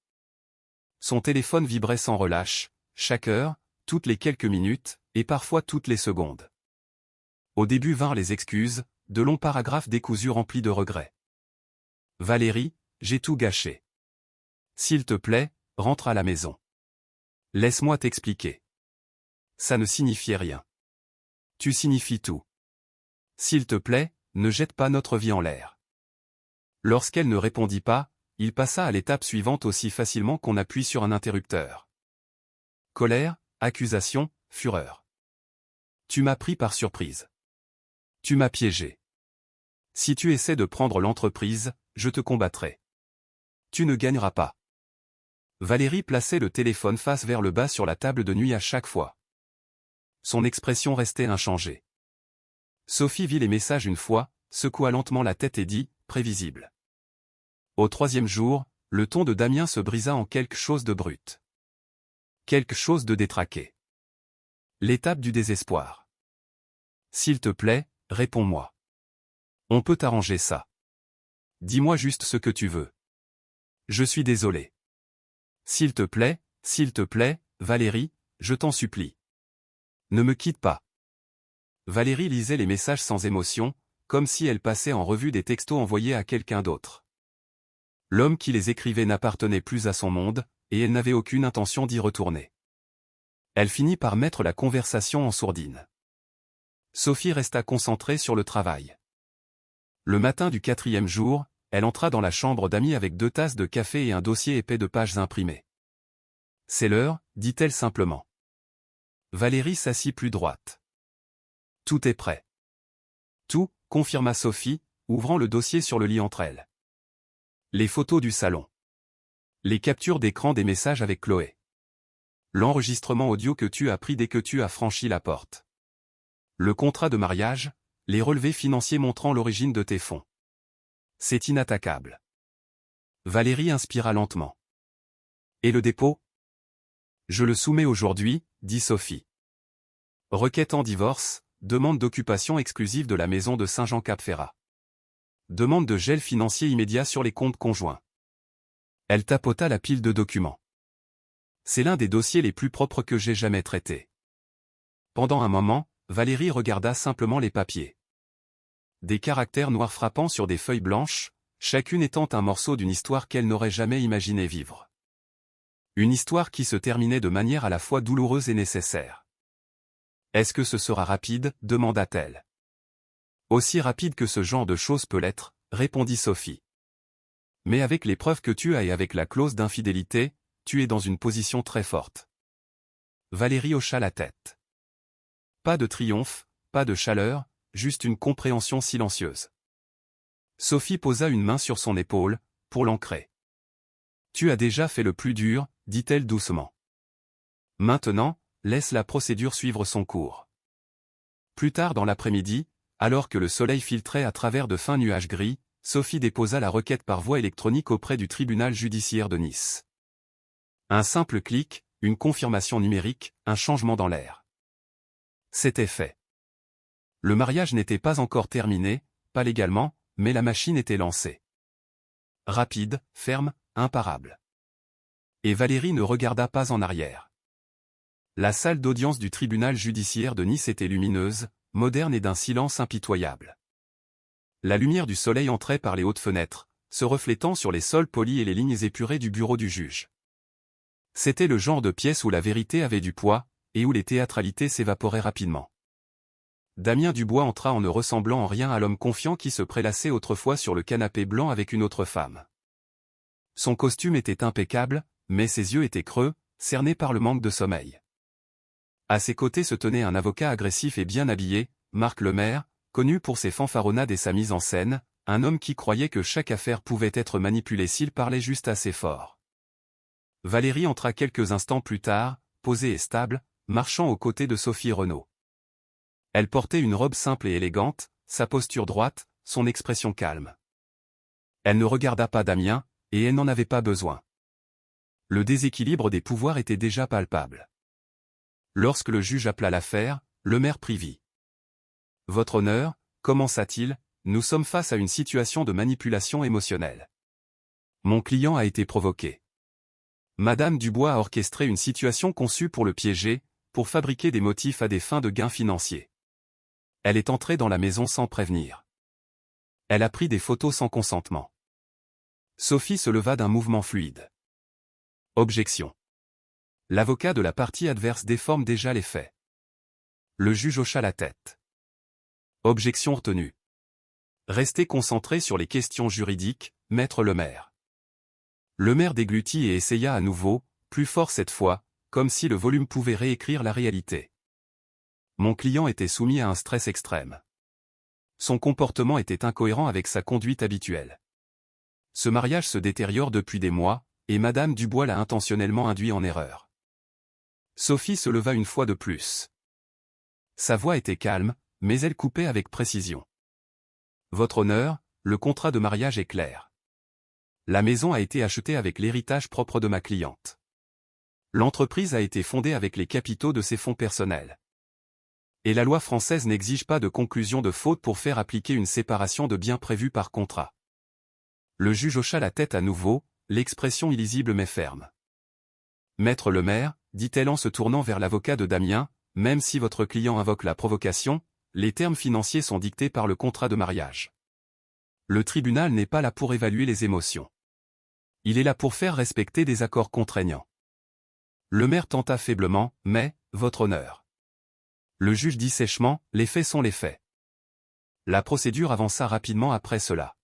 Son téléphone vibrait sans relâche, chaque heure, toutes les quelques minutes, et parfois toutes les secondes. Au début vinrent les excuses, de longs paragraphes décousus remplis de regrets. Valérie, j'ai tout gâché. S'il te plaît, rentre à la maison. Laisse-moi t'expliquer. Ça ne signifiait rien. Tu signifies tout. S'il te plaît, ne jette pas notre vie en l'air. Lorsqu'elle ne répondit pas, il passa à l'étape suivante aussi facilement qu'on appuie sur un interrupteur. Colère, accusation, fureur. Tu m'as pris par surprise. Tu m'as piégé. Si tu essaies de prendre l'entreprise, je te combattrai. Tu ne gagneras pas. Valérie plaçait le téléphone face vers le bas sur la table de nuit à chaque fois. Son expression restait inchangée. Sophie vit les messages une fois, secoua lentement la tête et dit, prévisible. Au troisième jour, le ton de Damien se brisa en quelque chose de brut. Quelque chose de détraqué. L'étape du désespoir. S'il te plaît, réponds-moi. On peut arranger ça. Dis-moi juste ce que tu veux. Je suis désolé. S'il te plaît, Valérie, je t'en supplie. Ne me quitte pas. Valérie lisait les messages sans émotion, comme si elle passait en revue des textos envoyés à quelqu'un d'autre. L'homme qui les écrivait n'appartenait plus à son monde, et elle n'avait aucune intention d'y retourner. Elle finit par mettre la conversation en sourdine. Sophie resta concentrée sur le travail. Le matin du 4e jour, elle entra dans la chambre d'amis avec 2 tasses de café et un dossier épais de pages imprimées. C'est l'heure, dit-elle simplement. Valérie s'assit plus droite. Tout est prêt. Tout, confirma Sophie, ouvrant le dossier sur le lit entre elles. Les photos du salon. Les captures d'écran des messages avec Chloé. L'enregistrement audio que tu as pris dès que tu as franchi la porte. Le contrat de mariage, les relevés financiers montrant l'origine de tes fonds. C'est inattaquable. Valérie inspira lentement. Et le dépôt? Je le soumets aujourd'hui, dit Sophie. Requête en divorce, demande d'occupation exclusive de la maison de Saint-Jean-Cap-Ferrat. Demande de gel financier immédiat sur les comptes conjoints. Elle tapota la pile de documents. C'est l'un des dossiers les plus propres que j'ai jamais traités. Pendant un moment, Valérie regarda simplement les papiers. Des caractères noirs frappants sur des feuilles blanches, chacune étant un morceau d'une histoire qu'elle n'aurait jamais imaginé vivre. Une histoire qui se terminait de manière à la fois douloureuse et nécessaire. « Est-ce que ce sera rapide » demanda-t-elle. « Aussi rapide que ce genre de choses peut l'être » répondit Sophie. « Mais avec les preuves que tu as et avec la clause d'infidélité, tu es dans une position très forte. » Valérie hocha la tête. Pas de triomphe, pas de chaleur, juste une compréhension silencieuse. Sophie posa une main sur son épaule, pour l'ancrer. « Tu as déjà fait le plus dur » dit-elle doucement. « Maintenant, laisse la procédure suivre son cours. » Plus tard dans l'après-midi, alors que le soleil filtrait à travers de fins nuages gris, Sophie déposa la requête par voie électronique auprès du tribunal judiciaire de Nice. Un simple clic, une confirmation numérique, un changement dans l'air. C'était fait. Le mariage n'était pas encore terminé, pas légalement, mais la machine était lancée. Rapide, ferme, imparable. Et Valérie ne regarda pas en arrière. La salle d'audience du tribunal judiciaire de Nice était lumineuse, moderne et d'un silence impitoyable. La lumière du soleil entrait par les hautes fenêtres, se reflétant sur les sols polis et les lignes épurées du bureau du juge. C'était le genre de pièce où la vérité avait du poids, et où les théâtralités s'évaporaient rapidement. Damien Dubois entra en ne ressemblant en rien à l'homme confiant qui se prélassait autrefois sur le canapé blanc avec une autre femme. Son costume était impeccable, mais ses yeux étaient creux, cernés par le manque de sommeil. À ses côtés se tenait un avocat agressif et bien habillé, Marc Lemaire, connu pour ses fanfaronnades et sa mise en scène, un homme qui croyait que chaque affaire pouvait être manipulée s'il parlait juste assez fort. Valérie entra quelques instants plus tard, posée et stable, marchant aux côtés de Sophie Renaud. Elle portait une robe simple et élégante, sa posture droite, son expression calme. Elle ne regarda pas Damien, et elle n'en avait pas besoin. Le déséquilibre des pouvoirs était déjà palpable. Lorsque le juge appela l'affaire, Lemaire prit vie. « Votre honneur » commença-t-il, « nous sommes face à une situation de manipulation émotionnelle. Mon client a été provoqué. Madame Dubois a orchestré une situation conçue pour le piéger, pour fabriquer des motifs à des fins de gains financiers. Elle est entrée dans la maison sans prévenir. Elle a pris des photos sans consentement. » Sophie se leva d'un mouvement fluide. Objection. L'avocat de la partie adverse déforme déjà les faits. Le juge hocha la tête. Objection retenue. Restez concentré sur les questions juridiques, maître Lemaire. Lemaire déglutit et essaya à nouveau, plus fort cette fois, comme si le volume pouvait réécrire la réalité. Mon client était soumis à un stress extrême. Son comportement était incohérent avec sa conduite habituelle. Ce mariage se détériore depuis des mois, et Madame Dubois l'a intentionnellement induit en erreur. Sophie se leva une fois de plus. Sa voix était calme, mais elle coupait avec précision. Votre honneur, le contrat de mariage est clair. La maison a été achetée avec l'héritage propre de ma cliente. L'entreprise a été fondée avec les capitaux de ses fonds personnels. Et la loi française n'exige pas de conclusion de faute pour faire appliquer une séparation de biens prévue par contrat. Le juge hocha la tête à nouveau, l'expression illisible mais ferme. Maître Lemaire, dit-elle en se tournant vers l'avocat de Damien, même si votre client invoque la provocation, les termes financiers sont dictés par le contrat de mariage. Le tribunal n'est pas là pour évaluer les émotions. Il est là pour faire respecter des accords contraignants. Lemaire tenta faiblement, mais, votre honneur. Le juge dit sèchement, les faits sont les faits. La procédure avança rapidement après cela.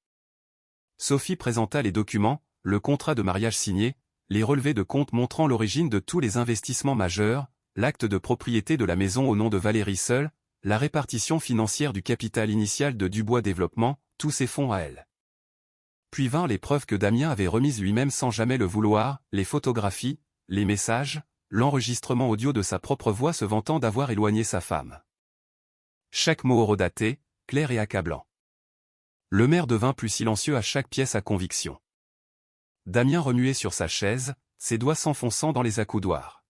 Sophie présenta les documents, le contrat de mariage signé, les relevés de compte montrant l'origine de tous les investissements majeurs, l'acte de propriété de la maison au nom de Valérie seule, la répartition financière du capital initial de Dubois Développement, tous ses fonds à elle. Puis vinrent les preuves que Damien avait remises lui-même sans jamais le vouloir, les photographies, les messages, l'enregistrement audio de sa propre voix se vantant d'avoir éloigné sa femme. Chaque mot horodaté, clair et accablant. Lemaire devint plus silencieux à chaque pièce à conviction. Damien remuait sur sa chaise, ses doigts s'enfonçant dans les accoudoirs.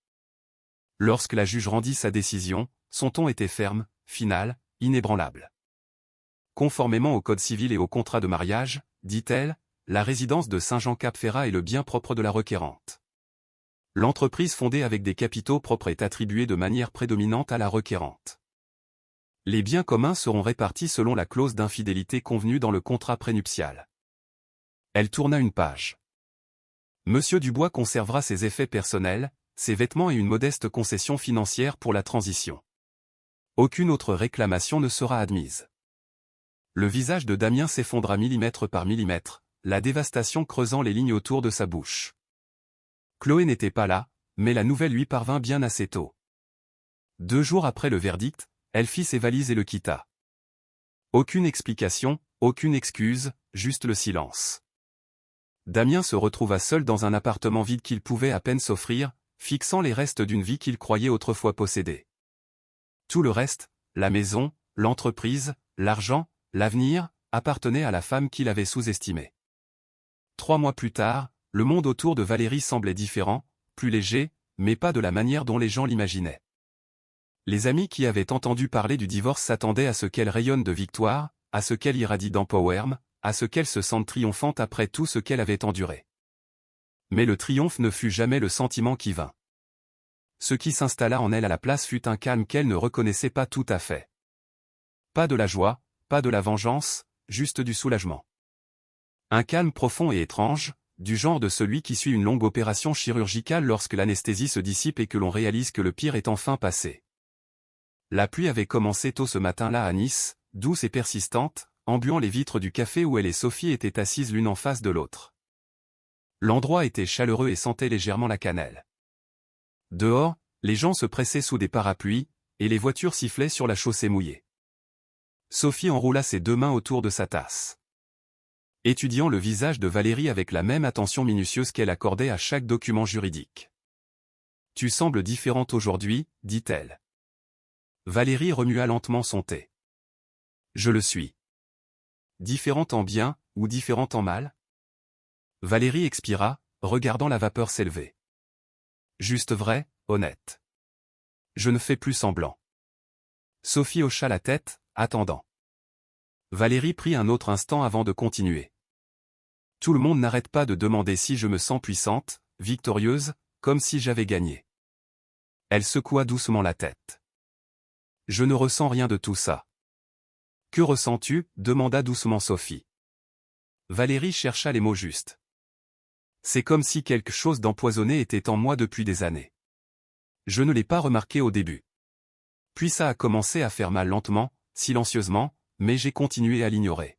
Lorsque la juge rendit sa décision, son ton était ferme, finale, inébranlable. Conformément au Code civil et au contrat de mariage, dit-elle, la résidence de Saint-Jean-Cap-Ferrat est le bien propre de la requérante. L'entreprise fondée avec des capitaux propres est attribuée de manière prédominante à la requérante. Les biens communs seront répartis selon la clause d'infidélité convenue dans le contrat prénuptial. Elle tourna une page. Monsieur Dubois conservera ses effets personnels, ses vêtements et une modeste concession financière pour la transition. Aucune autre réclamation ne sera admise. Le visage de Damien s'effondra millimètre par millimètre, la dévastation creusant les lignes autour de sa bouche. Chloé n'était pas là, mais la nouvelle lui parvint bien assez tôt. 2 jours après le verdict, elle fit ses valises et le quitta. Aucune explication, aucune excuse, juste le silence. Damien se retrouva seul dans un appartement vide qu'il pouvait à peine s'offrir, fixant les restes d'une vie qu'il croyait autrefois posséder. Tout le reste, la maison, l'entreprise, l'argent, l'avenir, appartenait à la femme qu'il avait sous-estimée. 3 mois plus tard, le monde autour de Valérie semblait différent, plus léger, mais pas de la manière dont les gens l'imaginaient. Les amis qui avaient entendu parler du divorce s'attendaient à ce qu'elle rayonne de victoire, à ce qu'elle irradie d'empowerment, à ce qu'elle se sente triomphante après tout ce qu'elle avait enduré. Mais le triomphe ne fut jamais le sentiment qui vint. Ce qui s'installa en elle à la place fut un calme qu'elle ne reconnaissait pas tout à fait. Pas de la joie, pas de la vengeance, juste du soulagement. Un calme profond et étrange, du genre de celui qui suit une longue opération chirurgicale lorsque l'anesthésie se dissipe et que l'on réalise que le pire est enfin passé. La pluie avait commencé tôt ce matin-là à Nice, douce et persistante, embuant les vitres du café où elle et Sophie étaient assises l'une en face de l'autre. L'endroit était chaleureux et sentait légèrement la cannelle. Dehors, les gens se pressaient sous des parapluies, et les voitures sifflaient sur la chaussée mouillée. Sophie enroula ses 2 mains autour de sa tasse. Étudiant le visage de Valérie avec la même attention minutieuse qu'elle accordait à chaque document juridique. « Tu sembles différente aujourd'hui, dit-elle. Valérie remua lentement son thé. « Je le suis. » Différente en bien, ou différente en mal? Valérie expira, regardant la vapeur s'élever. Juste vrai, honnête. Je ne fais plus semblant. Sophie hocha la tête, attendant. Valérie prit un autre instant avant de continuer. Tout le monde n'arrête pas de demander si je me sens puissante, victorieuse, comme si j'avais gagné. Elle secoua doucement la tête. Je ne ressens rien de tout ça. Que ressens-tu? Demanda doucement Sophie. Valérie chercha les mots justes. C'est comme si quelque chose d'empoisonné était en moi depuis des années. Je ne l'ai pas remarqué au début. Puis ça a commencé à faire mal lentement, silencieusement, mais j'ai continué à l'ignorer.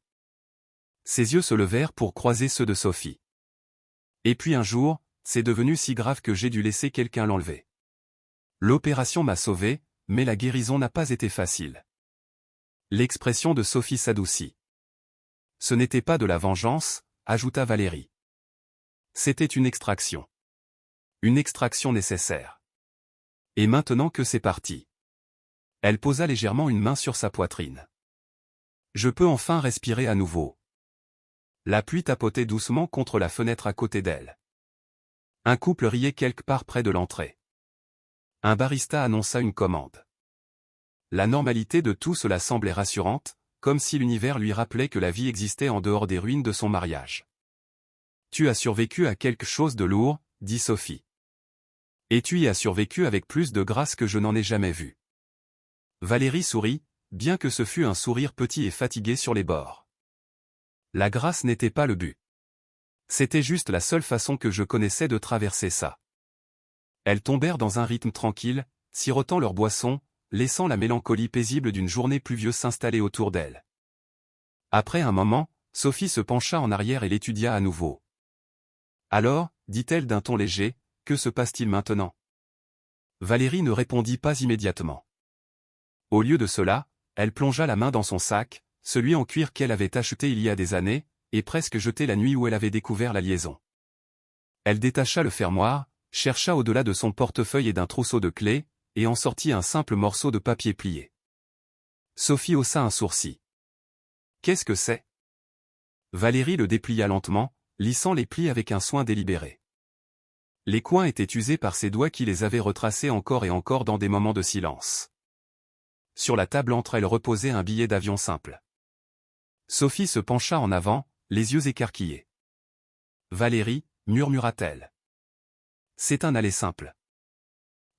Ses yeux se levèrent pour croiser ceux de Sophie. Et puis un jour, c'est devenu si grave que j'ai dû laisser quelqu'un l'enlever. L'opération m'a sauvé, mais la guérison n'a pas été facile. L'expression de Sophie s'adoucit. Ce n'était pas de la vengeance, ajouta Valérie. C'était une extraction. Une extraction nécessaire. Et maintenant que c'est parti. Elle posa légèrement une main sur sa poitrine. Je peux enfin respirer à nouveau. La pluie tapotait doucement contre la fenêtre à côté d'elle. Un couple riait quelque part près de l'entrée. Un barista annonça une commande. La normalité de tout cela semblait rassurante, comme si l'univers lui rappelait que la vie existait en dehors des ruines de son mariage. Tu as survécu à quelque chose de lourd, dit Sophie. Et tu y as survécu avec plus de grâce que je n'en ai jamais vu. Valérie sourit, bien que ce fût un sourire petit et fatigué sur les bords. La grâce n'était pas le but. C'était juste la seule façon que je connaissais de traverser ça. Elles tombèrent dans un rythme tranquille, sirotant leur boisson, laissant la mélancolie paisible d'une journée pluvieuse s'installer autour d'elle. Après un moment, Sophie se pencha en arrière et l'étudia à nouveau. Alors, dit-elle d'un ton léger, que se passe-t-il maintenant? Valérie ne répondit pas immédiatement. Au lieu de cela, elle plongea la main dans son sac, celui en cuir qu'elle avait acheté il y a des années, et presque jeté la nuit où elle avait découvert la liaison. Elle détacha le fermoir, chercha au-delà de son portefeuille et d'un trousseau de clés, et en sortit un simple morceau de papier plié. Sophie haussa un sourcil. Qu'est-ce que c'est? Valérie le déplia lentement, lissant les plis avec un soin délibéré. Les coins étaient usés par ses doigts qui les avaient retracés encore et encore dans des moments de silence. Sur la table entre elles reposait un billet d'avion simple. Sophie se pencha en avant, les yeux écarquillés. « Valérie » murmura-t-elle. « C'est un aller simple. »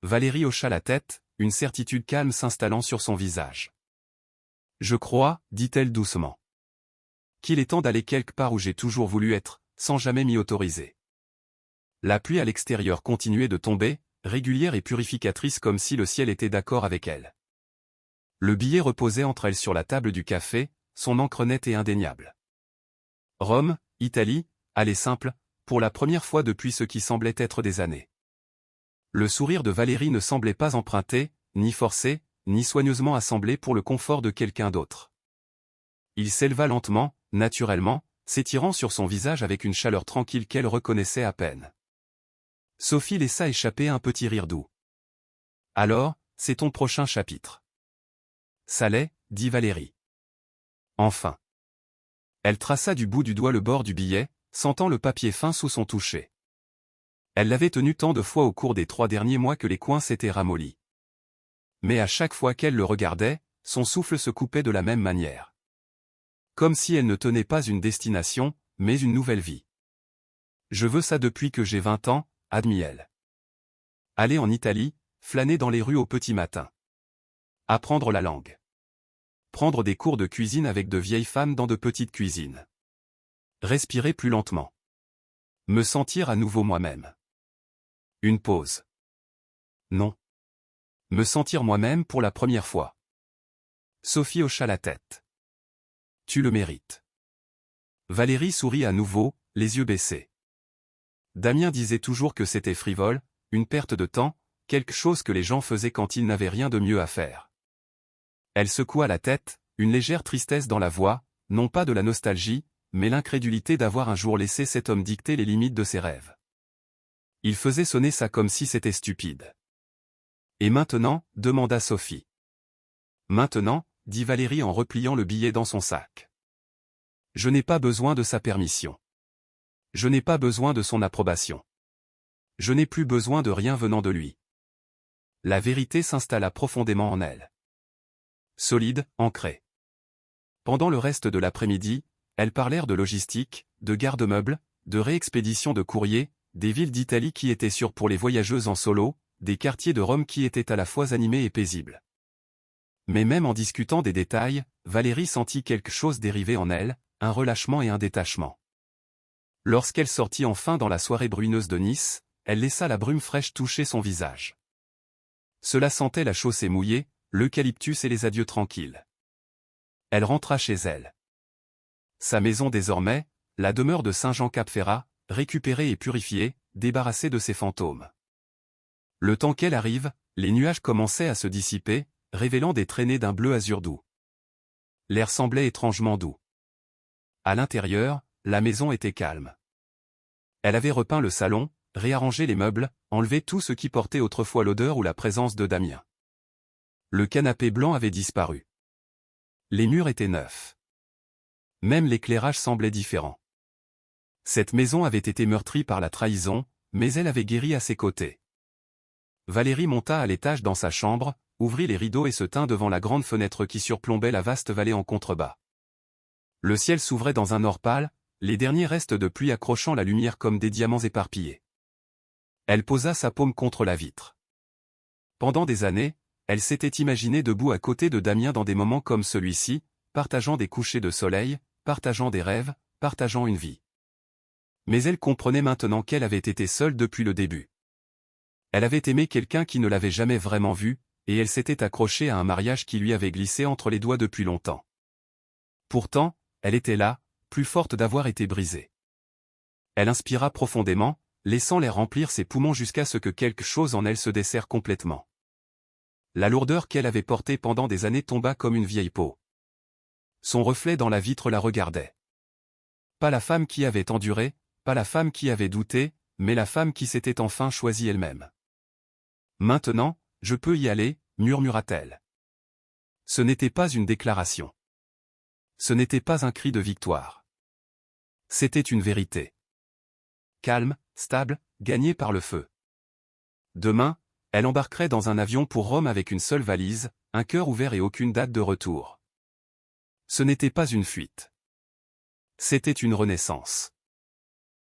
Valérie hocha la tête, une certitude calme s'installant sur son visage. « Je crois, dit-elle doucement, qu'il est temps d'aller quelque part où j'ai toujours voulu être, sans jamais m'y autoriser. » La pluie à l'extérieur continuait de tomber, régulière et purificatrice comme si le ciel était d'accord avec elle. Le billet reposait entre elles sur la table du café, son encre nette et indéniable. Rome, Italie, aller simple, pour la première fois depuis ce qui semblait être des années. Le sourire de Valérie ne semblait pas emprunté, ni forcé, ni soigneusement assemblé pour le confort de quelqu'un d'autre. Il s'éleva lentement, naturellement, s'étirant sur son visage avec une chaleur tranquille qu'elle reconnaissait à peine. Sophie laissa échapper un petit rire doux. « Alors, c'est ton prochain chapitre. »« Ça l'est, » dit Valérie. Enfin. Elle traça du bout du doigt le bord du billet, sentant le papier fin sous son toucher. Elle l'avait tenu tant de fois au cours des 3 derniers mois que les coins s'étaient ramollis. Mais à chaque fois qu'elle le regardait, son souffle se coupait de la même manière. Comme si elle ne tenait pas une destination, mais une nouvelle vie. « Je veux ça depuis que j'ai 20 ans, admit-elle. Aller en Italie, flâner dans les rues au petit matin. Apprendre la langue. Prendre des cours de cuisine avec de vieilles femmes dans de petites cuisines. Respirer plus lentement. Me sentir à nouveau moi-même. Une pause. Non. Me sentir moi-même pour la première fois. » Sophie hocha la tête. « Tu le mérites. » Valérie sourit à nouveau, les yeux baissés. Damien disait toujours que c'était frivole, une perte de temps, quelque chose que les gens faisaient quand ils n'avaient rien de mieux à faire. Elle secoua la tête, une légère tristesse dans la voix, non pas de la nostalgie, mais l'incrédulité d'avoir un jour laissé cet homme dicter les limites de ses rêves. Il faisait sonner ça comme si c'était stupide. « Et maintenant » demanda Sophie. « Maintenant » dit Valérie en repliant le billet dans son sac. « Je n'ai pas besoin de sa permission. Je n'ai pas besoin de son approbation. Je n'ai plus besoin de rien venant de lui. » La vérité s'installa profondément en elle. Solide, ancrée. Pendant le reste de l'après-midi, elles parlèrent de logistique, de garde-meubles, de réexpédition de courriers, des villes d'Italie qui étaient sûres pour les voyageuses en solo, des quartiers de Rome qui étaient à la fois animés et paisibles. Mais même en discutant des détails, Valérie sentit quelque chose dériver en elle, un relâchement et un détachement. Lorsqu'elle sortit enfin dans la soirée bruineuse de Nice, elle laissa la brume fraîche toucher son visage. Cela sentait la chaussée mouillée, l'eucalyptus et les adieux tranquilles. Elle rentra chez elle. Sa maison désormais, la demeure de Saint-Jean-Cap-Ferrat, récupérée et purifiée, débarrassée de ses fantômes. Le temps qu'elle arrive, les nuages commençaient à se dissiper, révélant des traînées d'un bleu azur doux. L'air semblait étrangement doux. À l'intérieur, la maison était calme. Elle avait repeint le salon, réarrangé les meubles, enlevé tout ce qui portait autrefois l'odeur ou la présence de Damien. Le canapé blanc avait disparu. Les murs étaient neufs. Même l'éclairage semblait différent. Cette maison avait été meurtrie par la trahison, mais elle avait guéri à ses côtés. Valérie monta à l'étage dans sa chambre, ouvrit les rideaux et se tint devant la grande fenêtre qui surplombait la vaste vallée en contrebas. Le ciel s'ouvrait dans un or pâle, les derniers restes de pluie accrochant la lumière comme des diamants éparpillés. Elle posa sa paume contre la vitre. Pendant des années, elle s'était imaginée debout à côté de Damien dans des moments comme celui-ci, partageant des couchers de soleil, partageant des rêves, partageant une vie. Mais elle comprenait maintenant qu'elle avait été seule depuis le début. Elle avait aimé quelqu'un qui ne l'avait jamais vraiment vu, et elle s'était accrochée à un mariage qui lui avait glissé entre les doigts depuis longtemps. Pourtant, elle était là, plus forte d'avoir été brisée. Elle inspira profondément, laissant l'air remplir ses poumons jusqu'à ce que quelque chose en elle se desserre complètement. La lourdeur qu'elle avait portée pendant des années tomba comme une vieille peau. Son reflet dans la vitre la regardait. Pas la femme qui avait enduré, pas la femme qui avait douté, mais la femme qui s'était enfin choisie elle-même. « Maintenant, je peux y aller » murmura-t-elle. Ce n'était pas une déclaration. Ce n'était pas un cri de victoire. C'était une vérité. Calme, stable, gagnée par le feu. Demain, elle embarquerait dans un avion pour Rome avec une seule valise, un cœur ouvert et aucune date de retour. Ce n'était pas une fuite. C'était une renaissance.